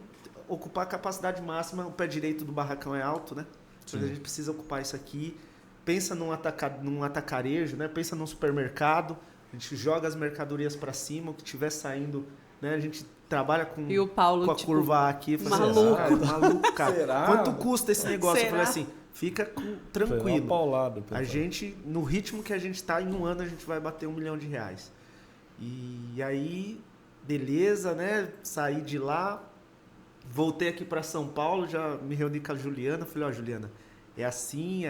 ocupar a capacidade máxima, o pé direito do barracão é alto, né? Mas a gente precisa ocupar isso aqui. Pensa num atacarejo, né? Pensa num supermercado, a gente joga as mercadorias para cima, o que estiver saindo, né? A gente trabalha com, e o Paulo, com a tipo, curva aqui. maluco. Cara. Será? Quanto custa esse negócio? Será? Eu falei assim, fica tranquilo. Paulado, a gente, no ritmo que a gente está, em um ano a gente vai bater R$1 milhão. E aí, beleza, né? Saí de lá, voltei aqui para São Paulo, já me reuni com a Juliana, falei, Juliana, é assim,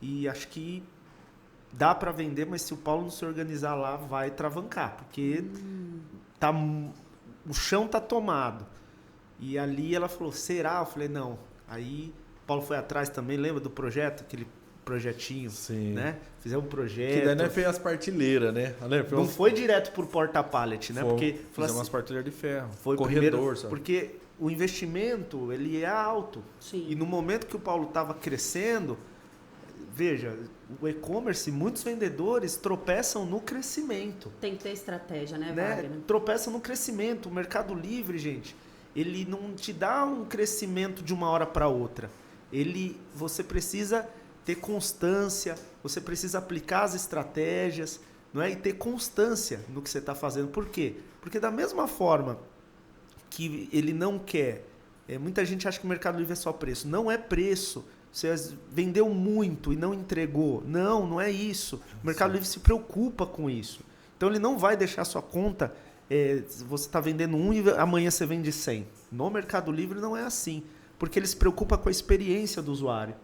e acho que dá para vender, mas se o Paulo não se organizar lá, vai travancar, porque o chão tá tomado. E ali ela falou, será? Eu falei, não. Aí o Paulo foi atrás também, lembra do projeto? Aquele projetinho, sim, né? Fizemos um projeto. Que daí não fez as partilheiras, né? Não foi direto por porta-pallet, né? Porque fizemos umas partilheiras de ferro. Foi corredor, primeiro, sabe? porque o investimento, ele é alto. Sim. E no momento que o Paulo estava crescendo, veja, o e-commerce, muitos vendedores tropeçam no crescimento. Tem que ter estratégia, né, Wagner? Tropeçam no crescimento. O Mercado Livre, gente, ele não te dá um crescimento de uma hora para outra. Você precisa ter constância, você precisa aplicar as estratégias, não é? E ter constância no que você está fazendo. Por quê? Porque da mesma forma que ele não quer... muita gente acha que o Mercado Livre é só preço. Não é preço. Você vendeu muito e não entregou. Não é isso. O Mercado Livre se preocupa com isso. Então ele não vai deixar a sua conta... você está vendendo 1 e amanhã você vende 100. No Mercado Livre não é assim. Porque ele se preocupa com a experiência do usuário.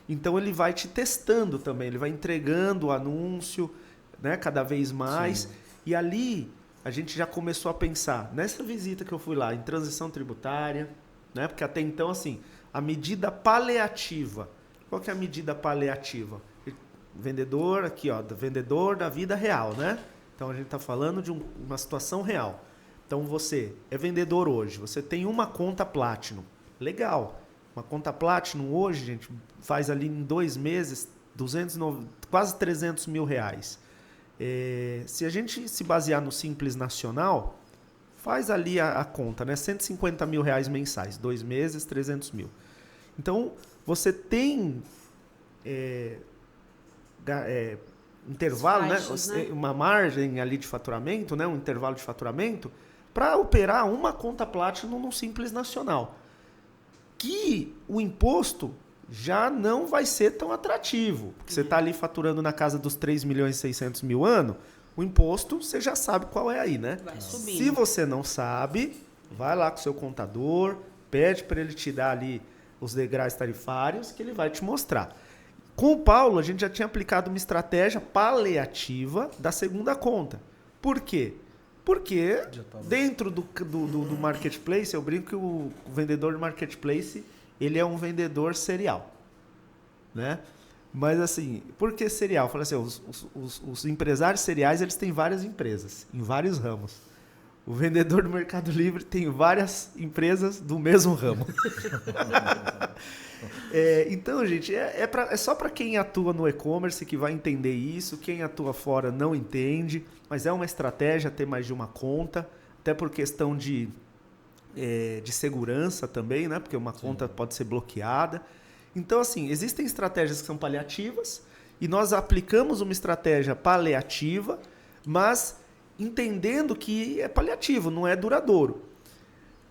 Então ele vai te testando também. Ele vai entregando o anúncio, né, cada vez mais. Sim. E ali a gente já começou a pensar, nessa visita que eu fui lá, em transição tributária, né, porque até então, assim, a medida paliativa. Qual que é a medida paliativa? Vendedor, aqui, ó, vendedor da vida real, né? Então a gente está falando de uma situação real. Então você é vendedor hoje, você tem uma conta Platinum. Legal. Uma conta Platinum hoje, gente, faz ali em 2 meses quase 300 mil reais. Se a gente se basear no Simples Nacional, faz ali a conta, né? 150 mil reais mensais, 2 meses, 300 mil. Então, você tem intervalo, faixas, né? Uma margem ali de faturamento, né? Um intervalo de faturamento, para operar uma conta Platinum no Simples Nacional. Que o imposto já não vai ser tão atrativo. Porque você está ali faturando na casa dos 3 milhões e 600 mil ano, o imposto você já sabe qual é aí, né? Vai subindo. Se você não sabe, vai lá com o seu contador, pede para ele te dar ali os degraus tarifários que ele vai te mostrar. Com o Paulo, a gente já tinha aplicado uma estratégia paliativa da segunda conta. Por quê? Porque dentro do marketplace, eu brinco que o vendedor do marketplace, ele é um vendedor serial, né? Mas assim, por que serial? Fala assim, os empresários seriais, eles têm várias empresas, em vários ramos. O vendedor do Mercado Livre tem várias empresas do mesmo ramo. Então, gente, é só para quem atua no e-commerce que vai entender isso. Quem atua fora não entende, mas é uma estratégia ter mais de uma conta, até por questão de segurança também, né? Porque uma conta pode ser bloqueada. Então, assim, existem estratégias que são paliativas e nós aplicamos uma estratégia paliativa, mas entendendo que é paliativo, não é duradouro.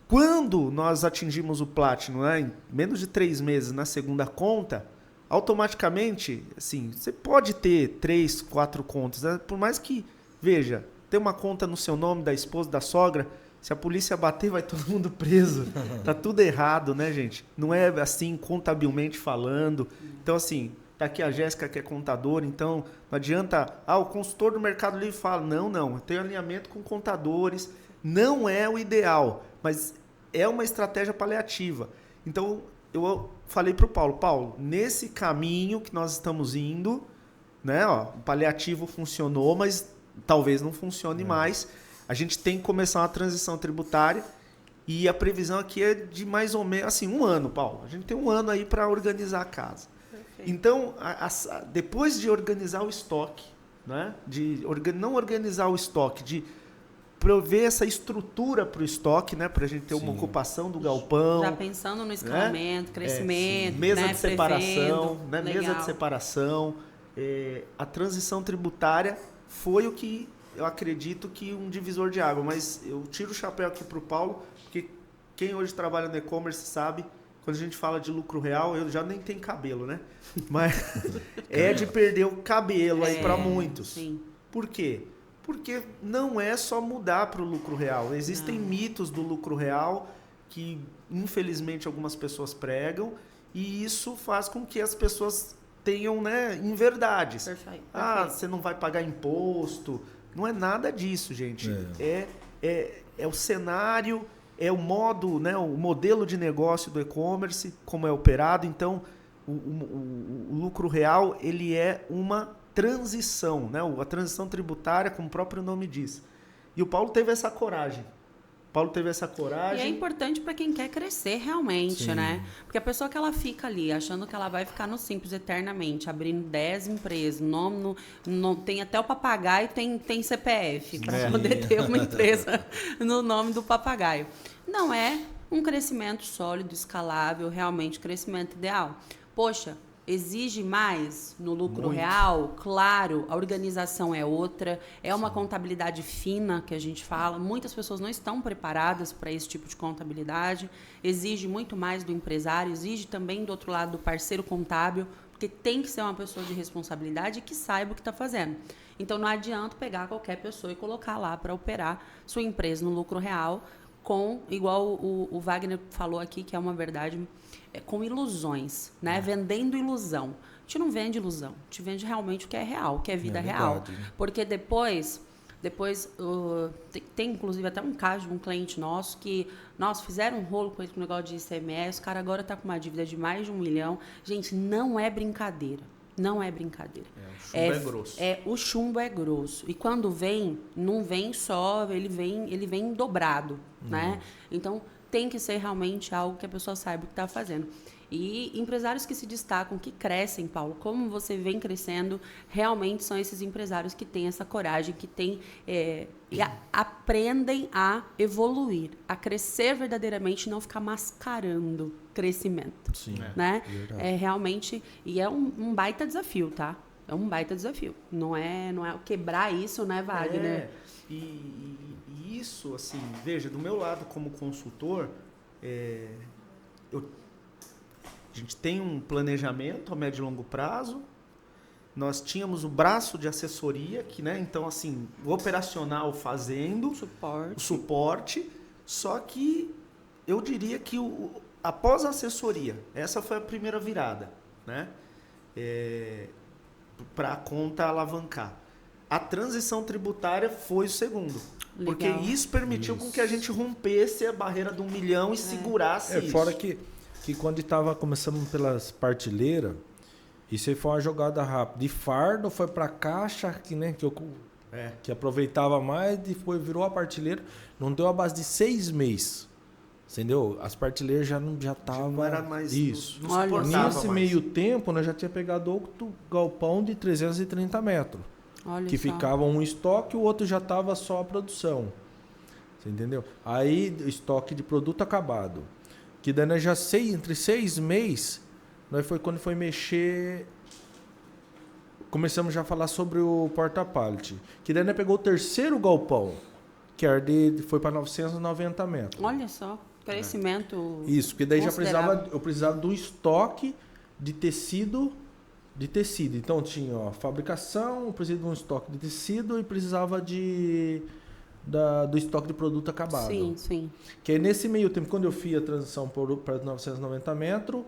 Quando nós atingimos o Platinum, né, em menos de 3 meses na segunda conta, automaticamente, assim, você pode ter 3, 4 contas, né? Por mais que, veja, tem uma conta no seu nome, da esposa, da sogra, se a polícia bater, vai todo mundo preso. Tá tudo errado, né, gente? Não é assim, contabilmente falando. Então, assim, tá aqui a Jéssica, que é contadora, então não adianta... o consultor do Mercado Livre fala, não, eu tenho alinhamento com contadores, não é o ideal, mas é uma estratégia paliativa. Então, eu falei para o Paulo, nesse caminho que nós estamos indo, né, o paliativo funcionou, mas talvez não funcione mais. A gente tem que começar uma transição tributária e a previsão aqui é de mais ou menos, assim, 1 ano, Paulo. A gente tem 1 ano aí para organizar a casa. Perfeito. Então, depois de organizar o estoque, né, não organizar o estoque, de prover essa estrutura para o estoque, né, para a gente ter uma ocupação do galpão. Já pensando no escalamento, crescimento, mesa de separação, né, mesa de separação. A transição tributária foi o que eu acredito que um divisor de água, mas eu tiro o chapéu aqui para o Paulo, porque quem hoje trabalha no e-commerce sabe, quando a gente fala de lucro real, eu já nem tenho cabelo, né? Mas é de perder o cabelo aí para muitos. Sim. Por quê? Porque não é só mudar para o lucro real. Existem mitos do lucro real que, infelizmente, algumas pessoas pregam e isso faz com que as pessoas tenham, né, inverdades. Perfeito. Você não vai pagar imposto. Não é nada disso, gente. É o cenário, é o modo, né, o modelo de negócio do e-commerce, como é operado. Então, o lucro real, ele é uma transição, né? A transição tributária, como o próprio nome diz. E o Paulo teve essa coragem. E é importante para quem quer crescer realmente, né? Porque a pessoa que ela fica ali, achando que ela vai ficar no Simples eternamente, abrindo 10 empresas, tem até o papagaio, tem CPF para poder ter uma empresa no nome do papagaio. Não é um crescimento sólido, escalável, realmente crescimento ideal. Poxa, exige mais no lucro Muito. real? Claro, a organização é outra, é uma contabilidade fina que a gente fala. Muitas pessoas não estão preparadas para esse tipo de contabilidade. Exige muito mais do empresário, exige também do outro lado do parceiro contábil, porque tem que ser uma pessoa de responsabilidade que saiba o que está fazendo. Então não adianta pegar qualquer pessoa e colocar lá para operar sua empresa no lucro real com, igual o Wagner falou aqui, que é uma verdade, com ilusões, né? Vendendo ilusão. A gente não vende ilusão, a gente vende realmente o que é real, o que é vida real. verdade, né? Porque depois tem inclusive até um caso de um cliente nosso que, nossa, fizeram um rolo com ele com o negócio de ICMS, o cara agora está com uma dívida de mais de 1 milhão. Gente, não é brincadeira. Não é brincadeira. O chumbo é grosso. O chumbo é grosso. E quando vem, não vem só, ele vem dobrado, né? Então, tem que ser realmente algo que a pessoa saiba o que está fazendo. E empresários que se destacam, que crescem, Paulo, como você vem crescendo, realmente são esses empresários que têm essa coragem, que têm, aprendem a evoluir, a crescer verdadeiramente e não ficar mascarando crescimento. Sim, Né? verdade. É realmente, e é um baita desafio, tá? É um baita desafio. Não é quebrar isso, né, Wagner? E isso, assim, veja, do meu lado como consultor, a gente tem um planejamento a médio e longo prazo, nós tínhamos o braço de assessoria, que, né, então, assim, o operacional fazendo, o suporte, só que eu diria que após a assessoria, essa foi a primeira virada, né, para a conta alavancar. A transição tributária foi o segundo. Legal. Porque isso permitiu com que a gente rompesse a barreira do 1 milhão e segurasse isso. Fora que quando estava começando pelas partilheiras, isso aí foi uma jogada rápida. De fardo foi para caixa, que aproveitava mais, depois virou a partilheira. Não deu a base de 6 meses. Entendeu? As partilheiras já estavam... Não era mais... Isso. Não suportava Nesse mais. meio tempo, nós já tinha pegado outro galpão de 330 metros. Olha Que só. ficava um estoque e o outro já estava só a produção. Você entendeu? Aí, estoque de produto acabado. Que daí nós já entre 6 meses, nós foi quando foi mexer... Começamos já a falar sobre o porta-pallet. Que daí nós pegou o terceiro galpão, que era foi para 990 metros. Olha só, crescimento. Isso, porque daí considerável. eu precisava de um estoque de tecido. Então tinha a fabricação, eu precisava de um estoque de tecido e precisava do estoque de produto acabado. Sim, sim. Que aí nesse meio tempo, quando eu fiz a transição para 990 metros,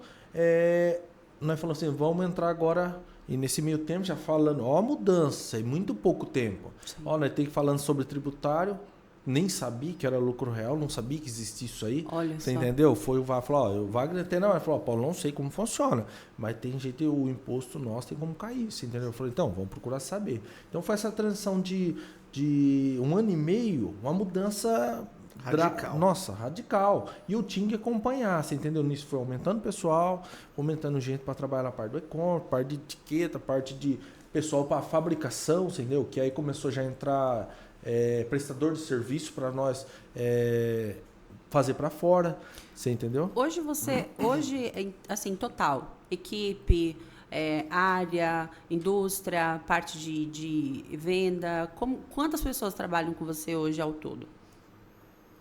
nós falamos assim, vamos entrar agora, e nesse meio tempo já falando, a mudança, em muito pouco tempo. Nós temos que falando sobre tributário, nem sabia que era lucro real, não sabia que existia isso aí. Olha Você só. entendeu? Foi o Wagner falou, o Wagner até não, ele falou, Paulo, não sei como funciona, mas tem jeito, o imposto nosso tem como cair, você entendeu? Eu falei, então, vamos procurar saber. Então foi essa transição de 1 ano e meio, uma mudança radical. Radical. E eu tinha que acompanhar, você entendeu? Nisso foi aumentando pessoal, aumentando gente para trabalhar na parte do e-commerce, parte de etiqueta, parte de pessoal para fabricação, você entendeu? Que aí começou já a entrar prestador de serviço para nós fazer para fora, você entendeu? Hoje, assim, total, equipe, área, indústria, parte de venda, quantas pessoas trabalham com você hoje ao todo?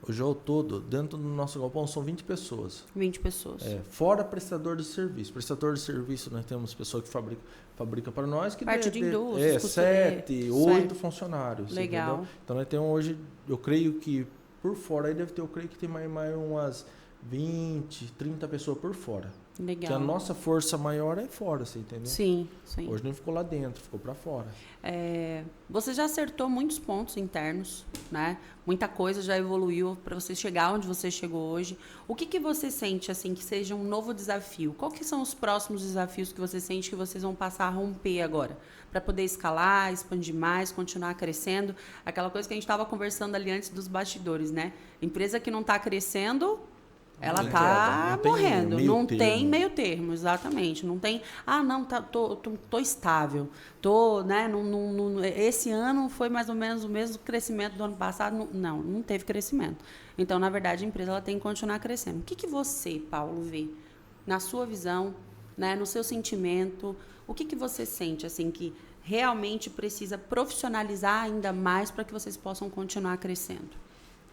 Hoje ao todo, dentro do nosso galpão, são 20 pessoas. 20 pessoas. Fora prestador de serviço. Prestador de serviço, nós temos pessoa que fabrica para nós. Que parte de indústria. 7, 8 funcionários. Legal. Entendeu? Então, nós temos hoje, eu creio que por fora, aí deve ter, eu creio que tem mais umas 20, 30 pessoas por fora. Legal. Que a nossa força maior é fora, você entendeu? Sim, sim. Hoje não ficou lá dentro, ficou para fora. Você já acertou muitos pontos internos, né? Muita coisa já evoluiu para você chegar onde você chegou hoje. O que você sente, assim, que seja um novo desafio? Qual que são os próximos desafios que você sente que vocês vão passar a romper agora? Para poder escalar, expandir mais, continuar crescendo? Aquela coisa que a gente estava conversando ali antes dos bastidores, né? Empresa que não está crescendo... Ela tem tá queda, não tem morrendo. meio Não termo. tem meio termo, exatamente. Não tem, não, tô estável. Né, esse ano foi mais ou menos o mesmo crescimento do ano passado. Não teve crescimento. Então, na verdade, a empresa ela tem que continuar crescendo. O que você, Paulo, vê na sua visão, né, no seu sentimento? O que você sente, assim, que realmente precisa profissionalizar ainda mais para que vocês possam continuar crescendo?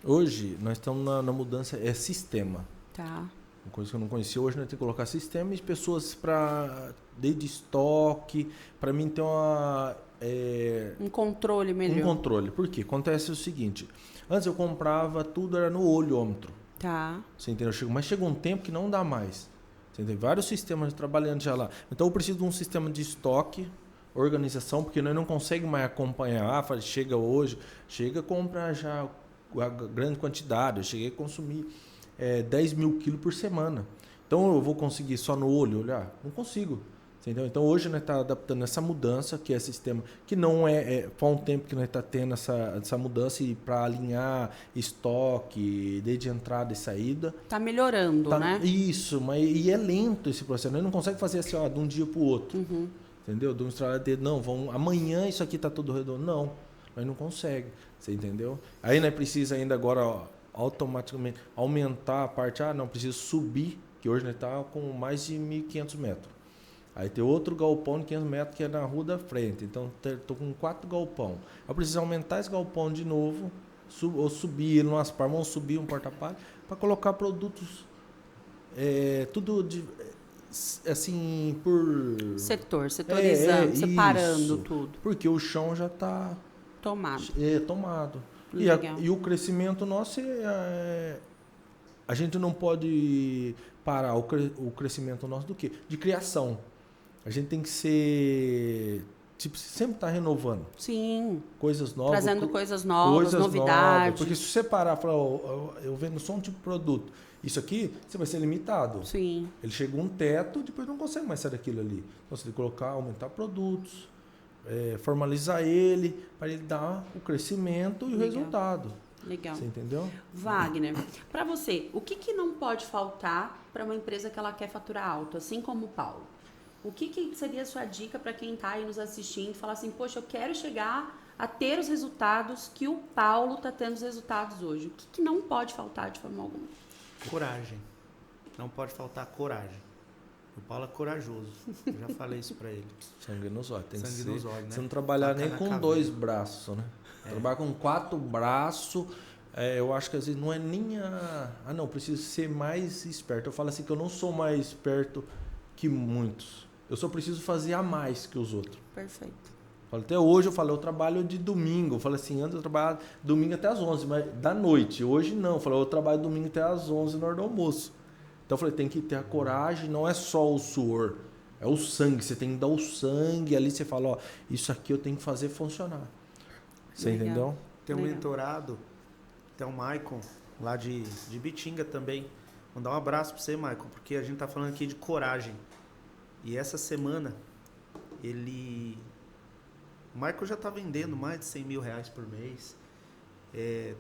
Hoje, nós estamos na mudança, é sistema. Tá. Uma coisa que eu não conhecia, hoje nós temos que colocar sistema e pessoas desde estoque, para mim ter Um controle melhor. um controle. Por quê? Acontece o seguinte, antes eu comprava tudo, era no olhômetro. Tá. Você entendeu? Mas chega um tempo que não dá mais. Você tem vários sistemas trabalhando já lá. Então eu preciso de um sistema de estoque, organização, porque nós não conseguimos mais acompanhar. Chega hoje, compra já a grande quantidade. Eu cheguei a consumir 10 mil quilos por semana. Então eu vou conseguir só no olho olhar? Não consigo. Entendeu? Então hoje nós estamos adaptando essa mudança, que é sistema, que não faz um tempo que nós estamos tendo essa mudança e para alinhar estoque, desde entrada e saída. Tá melhorando, né? Isso, e é lento esse processo. Nós não consegue fazer assim, de um dia para o outro. Uhum. Entendeu? De um estralar de dedo, não, amanhã isso aqui está tudo redondo. Não, nós não consegue. Você entendeu? Aí nós precisa ainda agora automaticamente aumentar a parte, não, preciso subir, que hoje nós estamos com mais de 1.500 metros. Aí tem outro galpão de 500 metros que é na rua da frente. Então, estou com 4 galpão. Eu preciso aumentar esse galpão de novo, ou subir ele umas partes, vamos subir um porta-palha, para colocar produtos, tudo assim, por... Setorizando, separando isso, tudo. Porque o chão já está... Tomado. Tomado. E o crescimento nosso, a gente não pode parar o crescimento nosso do quê? De criação. A gente tem que ser... sempre estar renovando. Sim. Coisas novas. Trazendo coisas novas, novidades. Novas, porque se você parar e falar, eu vendo só um tipo de produto, isso aqui, você vai ser limitado. Sim. Ele chega a um teto, depois não consegue mais sair daquilo ali. Então você tem que colocar, aumentar produtos, formalizar ele, para ele dar o crescimento e o resultado. Legal. Você entendeu? Wagner, para você, o que não pode faltar para uma empresa que ela quer faturar alto, assim como o Paulo? O que seria a sua dica para quem está aí nos assistindo e falar assim, poxa, eu quero chegar a ter os resultados que o Paulo está tendo os resultados hoje? O que não pode faltar de forma alguma? Coragem. Não pode faltar coragem. O Paulo é corajoso. Eu já falei isso para ele. Sangue nos olhos. Tem Sangue que ser, nos olhos, né? Você não trabalhar nem com 2 braços, né? Trabalhar com 4 braços, eu acho que às vezes não é nem não, preciso ser mais esperto. Eu falo assim que eu não sou mais esperto que muitos. Eu só preciso fazer a mais que os outros. Perfeito. Até hoje eu trabalho de domingo. Eu falo assim, antes eu trabalhava domingo até as 11 da noite. Hoje não. Eu trabalho domingo até as 11 na hora do almoço. Então eu falei, tem que ter a coragem, não é só o suor, é o sangue. Você tem que dar o sangue, ali você fala, isso aqui eu tenho que fazer funcionar. Você entendeu? Tem um mentorado, tem o Maicon, lá de Bitinga também. Mandar um abraço para você, Maicon, porque a gente tá falando aqui de coragem. E essa semana, o Maicon já tá vendendo mais de 100 mil reais por mês.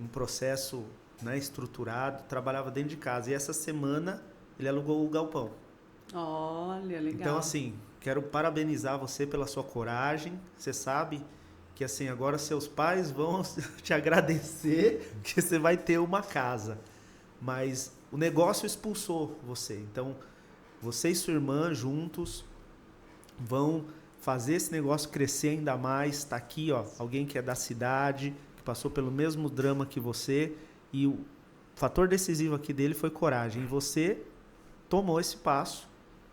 Um processo, né, estruturado, trabalhava dentro de casa. E essa semana, ele alugou o galpão. Olha, legal. Então, assim, quero parabenizar você pela sua coragem. Você sabe que, assim, agora seus pais vão te agradecer que você vai ter uma casa. Mas o negócio expulsou você. Então, você e sua irmã juntos vão fazer esse negócio crescer ainda mais. Está aqui, alguém que é da cidade, que passou pelo mesmo drama que você. E o fator decisivo aqui dele foi coragem. E você tomou esse passo.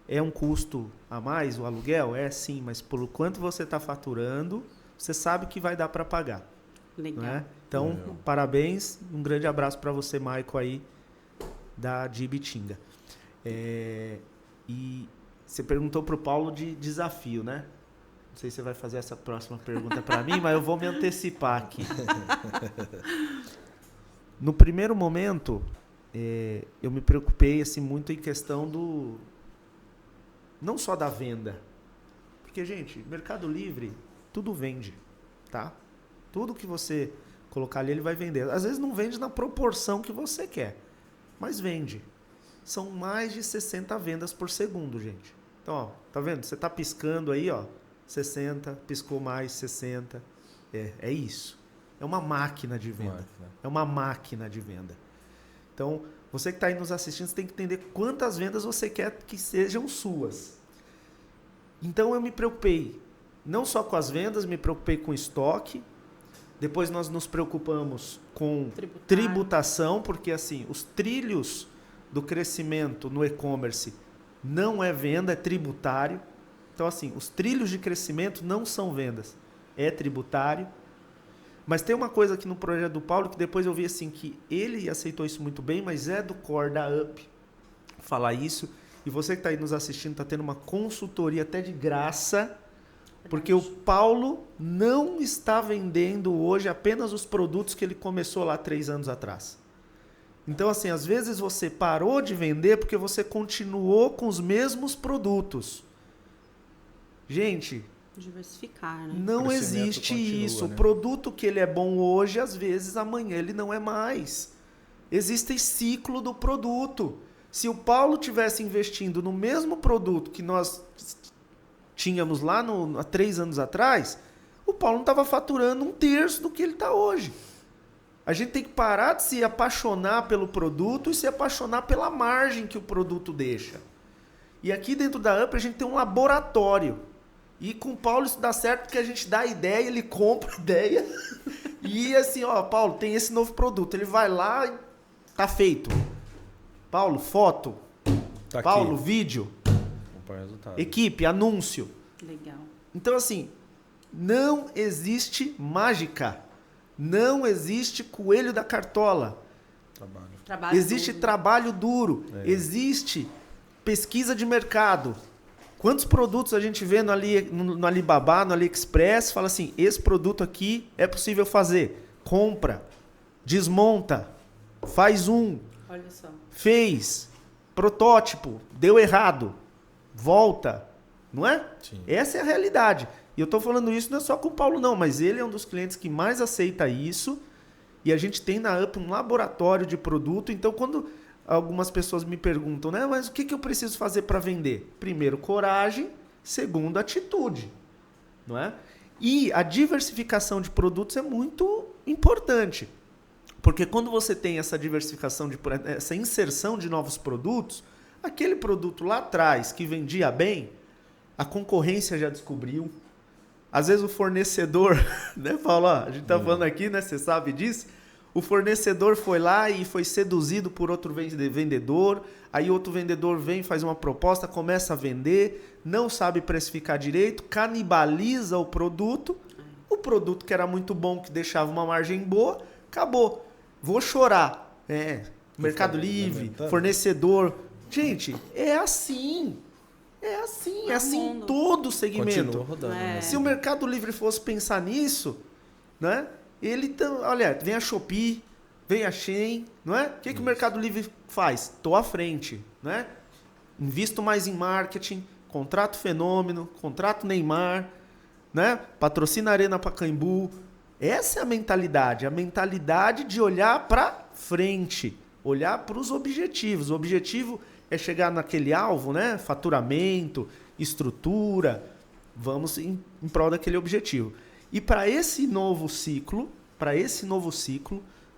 É um custo a mais o aluguel? É sim, mas por quanto você está faturando, você sabe que vai dar para pagar. Legal. Né? Então, parabéns. Um grande abraço para você, Maicon, aí de Ibitinga. E você perguntou para o Paulo de desafio, né? Não sei se você vai fazer essa próxima pergunta para mim, mas eu vou me antecipar aqui. No primeiro momento, eu me preocupei assim, muito em questão não só da venda. Porque, gente, Mercado Livre, tudo vende, tá? Tudo que você colocar ali, ele vai vender. Às vezes não vende na proporção que você quer, mas vende. são mais de 60 vendas por segundo, gente. Então, ó, tá vendo? Você tá piscando aí, ó, 60, piscou mais 60. É isso. É uma máquina de venda. É uma máquina de venda. Então, você que está aí nos assistindo, você tem que entender quantas vendas você quer que sejam suas. Então, eu me preocupei não só com as vendas, me preocupei com estoque. Depois nós nos preocupamos com tributação, porque assim, os trilhos do crescimento no e-commerce não é venda, é tributário. Então, assim, os trilhos de crescimento não são vendas, é tributário. Mas tem uma coisa aqui no projeto do Paulo que depois eu vi assim que ele aceitou isso muito bem, mas é do core da UP falar isso. E você que está aí nos assistindo está tendo uma consultoria até de graça, porque o Paulo não está vendendo hoje apenas os produtos que ele começou lá 3 anos atrás. Então, assim, às vezes você parou de vender porque você continuou com os mesmos produtos. Gente... diversificar, né? Não existe continua, isso. né? O produto que ele é bom hoje, às vezes amanhã ele não é mais. Existe ciclo do produto. Se o Paulo tivesse investindo no mesmo produto que nós tínhamos lá há 3 anos atrás, o Paulo não estava faturando 1/3 do que ele está hoje. A gente tem que parar de se apaixonar pelo produto e se apaixonar pela margem que o produto deixa. E aqui dentro da UP a gente tem um laboratório. E com o Paulo isso dá certo porque a gente dá a ideia, ele compra a ideia. E assim, ó, Paulo, tem esse novo produto. Ele vai lá e tá feito. Paulo, foto. Tá Paulo, aqui. vídeo. Acompanha o resultado. Equipe, anúncio. Legal. Então, assim, não existe mágica. Não existe coelho da cartola. Trabalho. Existe duro. trabalho duro. Existe pesquisa de mercado. Quantos produtos a gente vê no Alibaba, no AliExpress, fala assim, esse produto aqui é possível fazer. Compra, desmonta, faz Olha só. fez, protótipo, deu errado, volta, não é? Sim. Essa é a realidade. E eu estou falando isso não é só com o Paulo não, mas ele é um dos clientes que mais aceita isso e a gente tem na UP um laboratório de produto, então quando... algumas pessoas me perguntam, né? Mas o que eu preciso fazer para vender? Primeiro, coragem. Segundo, atitude. Não é? E a diversificação de produtos é muito importante. Porque quando você tem essa diversificação, essa inserção de novos produtos, aquele produto lá atrás que vendia bem, a concorrência já descobriu. Às vezes o fornecedor, né, Paulo? A gente está falando aqui, né? Você sabe disso. O fornecedor foi lá e foi seduzido por outro vendedor, aí outro vendedor vem, faz uma proposta, começa a vender, não sabe precificar direito, canibaliza o produto que era muito bom, que deixava uma margem boa, acabou. Vou chorar. Mercado Livre, fornecedor. Gente, é assim. É assim em todo segmento. Continua rodando. Né? Se o Mercado Livre fosse pensar nisso, né? Olha, vem a Shopee, vem a Shein, não é? O que o Mercado Livre faz? Estou à frente, não é? Invisto mais em marketing, contrato Fenômeno, contrato Neymar, né? Patrocina Arena Pacaembu. Essa é a mentalidade de olhar para frente, olhar para os objetivos. O objetivo é chegar naquele alvo, né? Faturamento, estrutura, vamos em prol daquele objetivo. E para esse novo ciclo,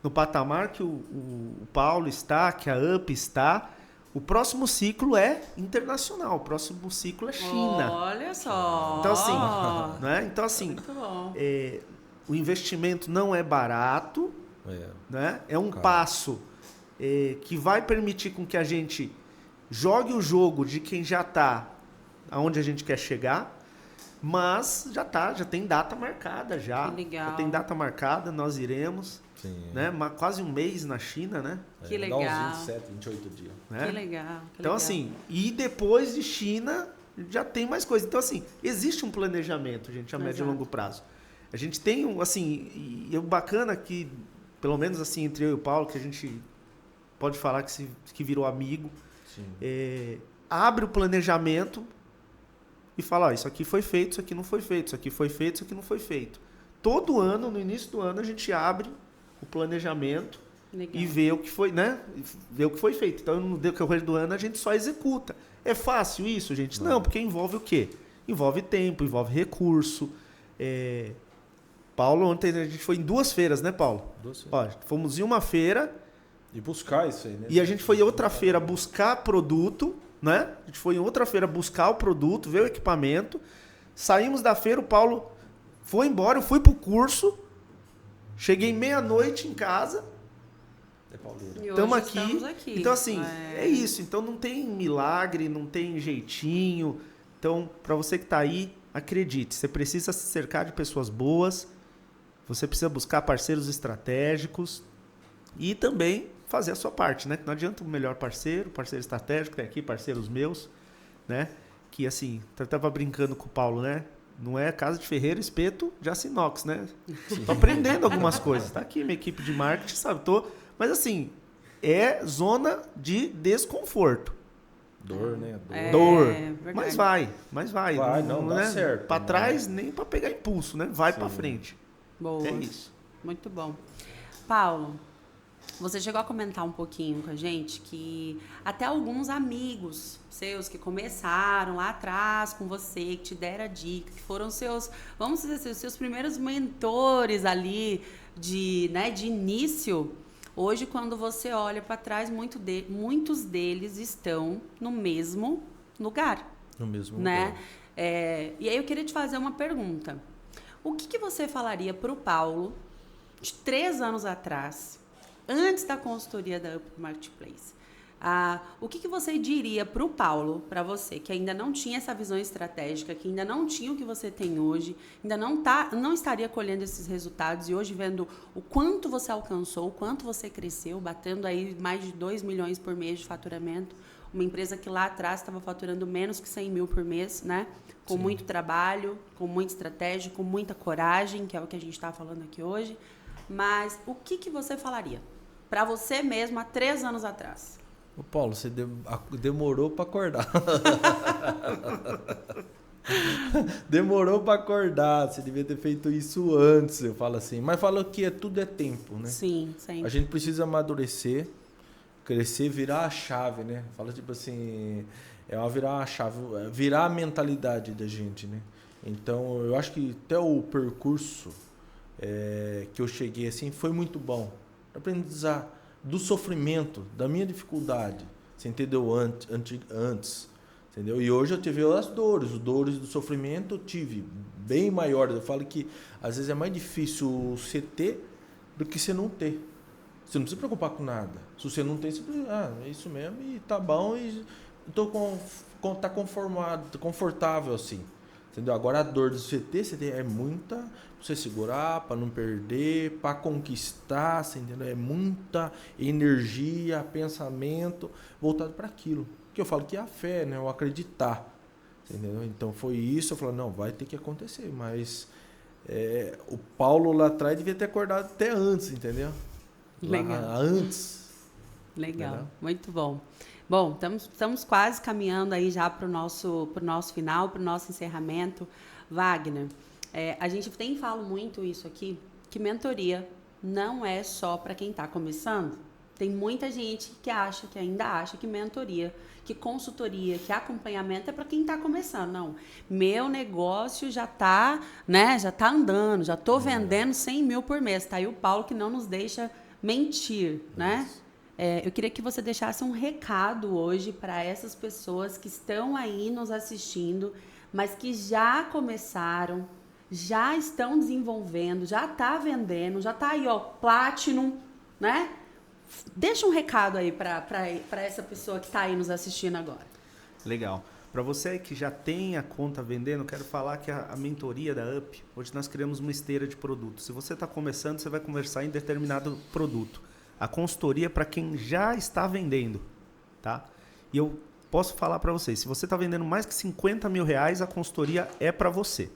no patamar que o Paulo está, que a UP está, o próximo ciclo é internacional, o próximo ciclo é China. Olha só. Então assim, né? Muito bom. O investimento não é barato, né? É um passo que vai permitir com que a gente jogue o jogo de quem já está aonde a gente quer chegar. Mas já tem data marcada já. Que legal. Já tem data marcada, nós iremos. Sim. Né? Quase um mês na China, né? Que legal. Dá uns 27, 28 dias. Né? Que legal. Então, assim, e depois de China, já tem mais coisa. Então, assim, existe um planejamento, gente, a médio e longo prazo. A gente tem, assim, e o bacana que, pelo menos assim, entre eu e o Paulo, que a gente pode falar que virou amigo, abre o planejamento e fala, isso aqui foi feito, isso aqui não foi feito, isso aqui foi feito, isso aqui não foi feito. Todo ano, no início do ano, a gente abre o planejamento Legal. e ver o que foi, né? Ver o que foi feito. Então, no decorrer do ano, a gente só executa. É fácil isso, gente? Não, porque envolve o quê? Envolve tempo, envolve recurso. Paulo, ontem a gente foi em 2 feiras, né, Paulo? 2 feiras. Ó, fomos em uma feira E buscar isso aí, né? e a gente foi em outra feira buscar produto, né? A gente foi em outra feira buscar o produto, ver o equipamento. Saímos da feira, o Paulo foi embora, eu fui pro curso. Cheguei meia-noite em casa. É pauleiro. E hoje Estamos estamos aqui. Então, assim, é isso. Então, não tem milagre, não tem jeitinho. Então, para você que está aí, acredite. Você precisa se cercar de pessoas boas. Você precisa buscar parceiros estratégicos. E também fazer a sua parte, né? Não adianta o melhor parceiro estratégico, tem aqui parceiros meus, né? Que, assim, eu estava brincando com o Paulo, né? Não é casa de ferreiro, espeto de aço inox, né? Tô aprendendo algumas coisas. Tá aqui minha equipe de marketing, sabe? Mas assim, é zona de desconforto. Dor, né? Dor. Verdade. Mas vai. Vai, não, dá né? certo. Pra trás, nem pra pegar impulso, né? Vai pra frente. Boa. É isso. Muito bom. Paulo, você chegou a comentar um pouquinho com a gente que até alguns amigos seus que começaram lá atrás com você, que te deram a dica, que foram seus, vamos dizer assim, os seus primeiros mentores ali de início, hoje quando você olha para trás, muitos deles estão no mesmo lugar. No mesmo né? lugar. E aí eu queria te fazer uma pergunta. O que você falaria para o Paulo de 3 anos atrás, antes da consultoria da Up Marketplace? O que você diria para o Paulo, para você, que ainda não tinha essa visão estratégica, que ainda não tinha o que você tem hoje, ainda não estaria colhendo esses resultados e hoje vendo o quanto você alcançou, o quanto você cresceu, batendo aí mais de 2 milhões por mês de faturamento, uma empresa que lá atrás estava faturando menos que 100 mil por mês, né? Com Sim. muito trabalho, com muita estratégia, com muita coragem, que é o que a gente está falando aqui hoje. Mas o que você falaria para você mesmo há 3 anos atrás? Ô Paulo, você demorou para acordar. Demorou para acordar. Você devia ter feito isso antes, eu falo assim. Mas fala que tudo é tempo, né? Sim, sempre. A gente precisa amadurecer, crescer, virar a chave, né? Fala tipo assim, virar a chave, virar a mentalidade da gente, né? Então, eu acho que até o percurso que eu cheguei assim foi muito bom. Aprendizar do sofrimento, da minha dificuldade, você entendeu? Antes, entendeu? E hoje eu tive as dores do sofrimento eu tive bem maiores. Eu falo que às vezes é mais difícil você ter do que você não ter. Você não precisa se preocupar com nada. Se você não tem, você precisa, é isso mesmo e tá bom e tá confortável assim. Entendeu? Agora a dor de você ter é muita pra você segurar, para não perder, para conquistar, você entendeu? É muita energia, pensamento voltado para aquilo. Que eu falo que é a fé, né? O acreditar. Entendeu? Então foi isso, eu falo, não, vai ter que acontecer, mas o Paulo lá atrás devia ter acordado até antes, entendeu? Legal. Lá antes. Legal, Entendeu? muito bom. Bom, estamos quase caminhando aí já para o nosso final, para o nosso encerramento. Wagner, a gente falo muito isso aqui, que mentoria não é só para quem está começando. Tem muita gente que ainda acha que mentoria, que consultoria, que acompanhamento é para quem está começando. Não, meu negócio já está, né, já tá andando, já estou vendendo 100 mil por mês. Tá aí o Paulo que não nos deixa mentir, né? Eu queria que você deixasse um recado hoje para essas pessoas que estão aí nos assistindo, mas que já começaram, já estão desenvolvendo, já está vendendo, já está aí, ó, Platinum, né? Deixa um recado aí para essa pessoa que está aí nos assistindo agora. Legal. Para você que já tem a conta vendendo, quero falar que a mentoria da UP, hoje nós criamos uma esteira de produtos. Se você está começando, você vai conversar em determinado produto. A consultoria é para quem já está vendendo, tá? E eu posso falar para vocês, se você está vendendo mais que 50 mil reais, a consultoria é para você.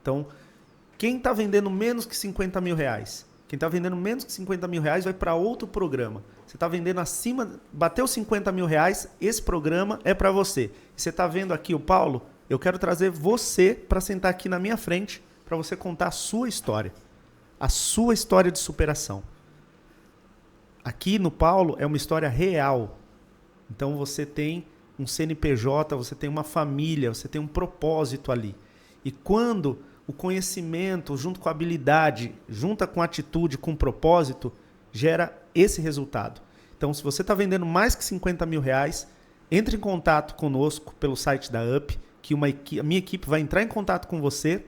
Então, quem está vendendo menos que 50 mil reais? Quem está vendendo menos que 50 mil reais vai para outro programa. Você está vendendo acima, bateu 50 mil reais, esse programa é para você. E você está vendo aqui o Paulo? Eu quero trazer você para sentar aqui na minha frente para você contar a sua história de superação. Aqui no Paulo é uma história real. Então você tem um CNPJ, você tem uma família, você tem um propósito ali. E quando o conhecimento, junto com a habilidade, junta com a atitude, com o propósito, gera esse resultado. Então, se você está vendendo mais que R$50 mil, entre em contato conosco pelo site da UP, que a minha equipe vai entrar em contato com você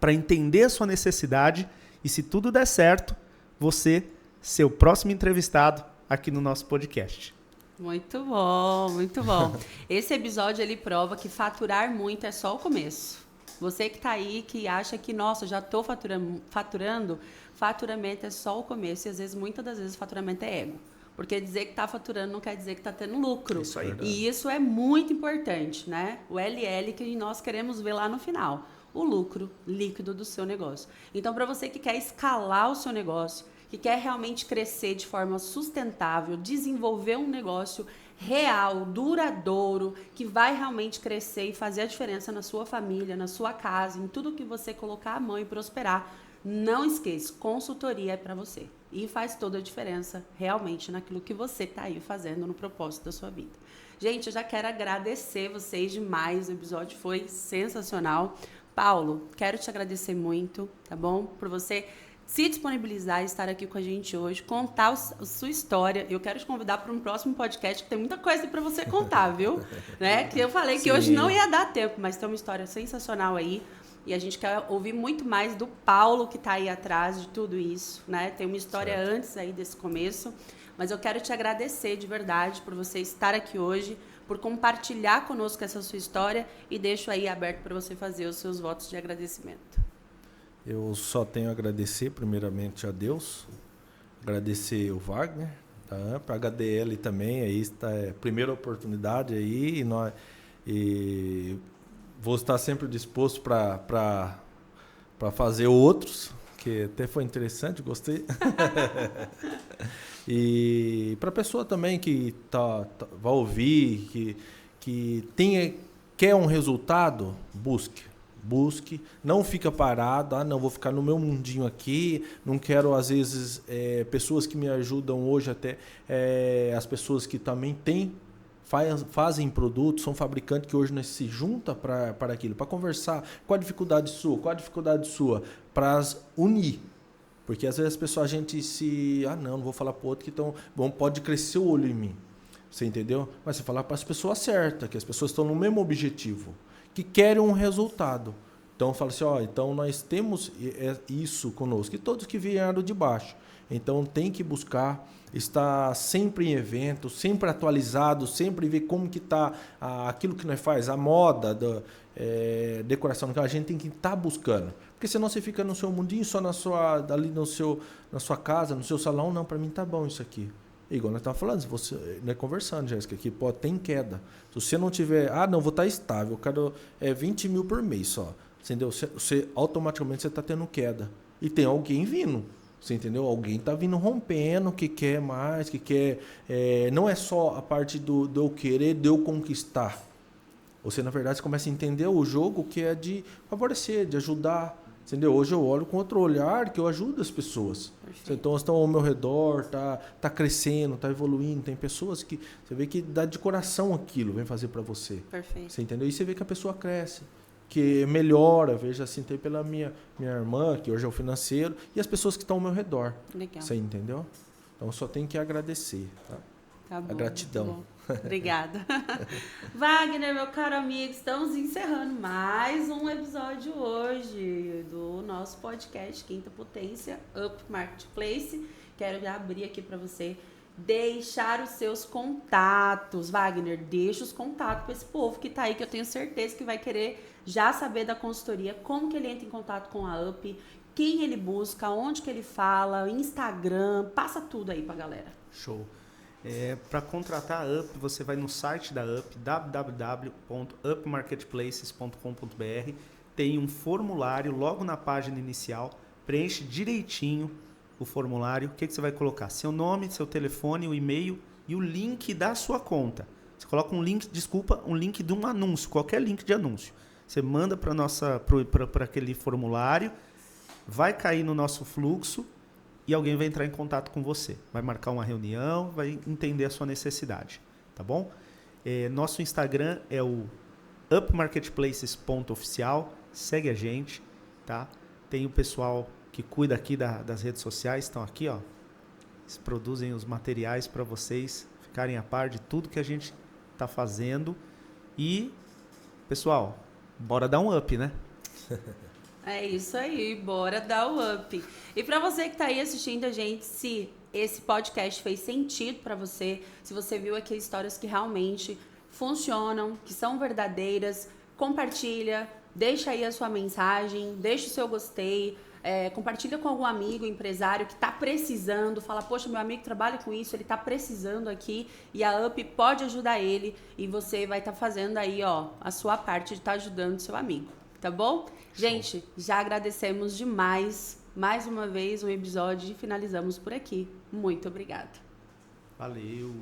para entender a sua necessidade e, se tudo der certo, você ser o próximo entrevistado aqui no nosso podcast. Muito bom, muito bom. Esse episódio ele prova que faturar muito é só o começo. Você que está aí, que acha que, nossa, já estou faturando, faturamento é só o começo. E às vezes, muitas das vezes, faturamento é ego. Porque dizer que está faturando não quer dizer que está tendo lucro. Isso aí. E isso é muito importante, né? O LL que nós queremos ver lá no final. O lucro líquido do seu negócio. Então, para você que quer escalar o seu negócio, que quer realmente crescer de forma sustentável, desenvolver um negócio real, duradouro, que vai realmente crescer e fazer a diferença na sua família, na sua casa, em tudo que você colocar a mão e prosperar, não esqueça, consultoria é para você. E faz toda a diferença realmente naquilo que você está aí fazendo no propósito da sua vida. Gente, eu já quero agradecer vocês demais, o episódio foi sensacional. Paulo, quero te agradecer muito, tá bom? Por você se disponibilizar e estar aqui com a gente hoje, contar a sua história. Eu quero te convidar para um próximo podcast, que tem muita coisa para você contar, viu? Né? Que eu falei que hoje não ia dar tempo, mas tem uma história sensacional aí. E a gente quer ouvir muito mais do Paulo, que está aí atrás de tudo isso, né? Tem uma história antes aí desse começo. Mas eu quero te agradecer de verdade por você estar aqui hoje, por compartilhar conosco essa sua história, e deixo aí aberto para você fazer os seus votos de agradecimento. Eu só tenho a agradecer primeiramente a Deus, agradecer o Wagner, tá? Para a HDL também, aí está a primeira oportunidade aí, e vou estar sempre disposto para fazer outros, que até foi interessante, gostei. E para a pessoa também que vai ouvir, que quer um resultado, busque, não fica parado, não vou ficar no meu mundinho aqui, não quero às vezes pessoas que me ajudam hoje até, as pessoas que também fazem produtos, são fabricantes que hoje nós se juntam para aquilo, para conversar, qual a dificuldade sua, para unir. Porque às vezes a gente não vou falar para o outro que pode crescer o olho em mim, você entendeu? Mas você falar para as pessoas certas, que as pessoas estão no mesmo objetivo, que querem um resultado. Então fala assim, então nós temos isso conosco, e todos que vieram de baixo. Então tem que buscar estar sempre em evento, sempre atualizado, sempre ver como que está aquilo que nós faz, a moda, decoração, que a gente tem que estar buscando. Porque senão você fica no seu mundinho, só na sua casa, no seu salão, não, para mim tá bom isso aqui. Igual nós estávamos falando, você, né, conversando, Jéssica, que tem queda. Se você não tiver, não, vou estar estável, eu quero 20 mil por mês só. Entendeu? Você automaticamente você está tendo queda. E tem alguém vindo. Você entendeu? Alguém está vindo rompendo, que quer mais, que quer... não é só a parte do eu querer, de eu conquistar. Você, na verdade, começa a entender o jogo que é de favorecer, de ajudar. Entendeu? Hoje eu olho com outro olhar que eu ajudo as pessoas. Então, estão ao meu redor, tá crescendo, tá evoluindo. Tem pessoas que você vê que dá de coração aquilo, vem fazer para você. Perfeito. Você entendeu? E você vê que a pessoa cresce, que melhora. Veja assim, tem pela minha irmã, que hoje é o financeiro, e as pessoas que estão ao meu redor. Legal. Você entendeu? Então, só tem que agradecer. Tá bom, a gratidão. Obrigada. Wagner, meu caro amigo, estamos encerrando mais um episódio hoje do nosso podcast Quinta Potência Up Marketplace. Quero já abrir aqui para você deixar os seus contatos. Wagner, deixa os contatos para esse povo que tá aí, que eu tenho certeza que vai querer já saber da consultoria, como que ele entra em contato com a Up, quem ele busca, onde que ele fala, Instagram, passa tudo aí pra galera. Show. Para contratar a UP, você vai no site da UP, www.upmarketplaces.com.br. Tem um formulário logo na página inicial. Preenche direitinho o formulário. O que você vai colocar? Seu nome, seu telefone, o e-mail e o link da sua conta. Você coloca um link de um anúncio, qualquer link de anúncio. Você manda para aquele formulário, vai cair no nosso fluxo. e alguém vai entrar em contato com você. Vai marcar uma reunião, vai entender a sua necessidade, tá bom? Nosso Instagram é o upmarketplaces.oficial. Segue a gente, tá? Tem o pessoal que cuida aqui das redes sociais, estão aqui, ó. Eles produzem os materiais para vocês ficarem a par de tudo que a gente está fazendo. E, pessoal, bora dar um up, né? É isso aí, bora dar o up. E para você que tá aí assistindo a gente, se esse podcast fez sentido para você, se você viu aqui histórias que realmente funcionam, que são verdadeiras, compartilha, deixa aí a sua mensagem, deixa o seu gostei, compartilha com algum amigo, empresário que está precisando, fala, poxa, meu amigo trabalha com isso, ele está precisando aqui e a UP pode ajudar ele e você vai estar fazendo aí, ó, a sua parte de estar ajudando o seu amigo, tá bom? Gente, já agradecemos demais, mais uma vez um episódio e finalizamos por aqui. Muito obrigada. Valeu!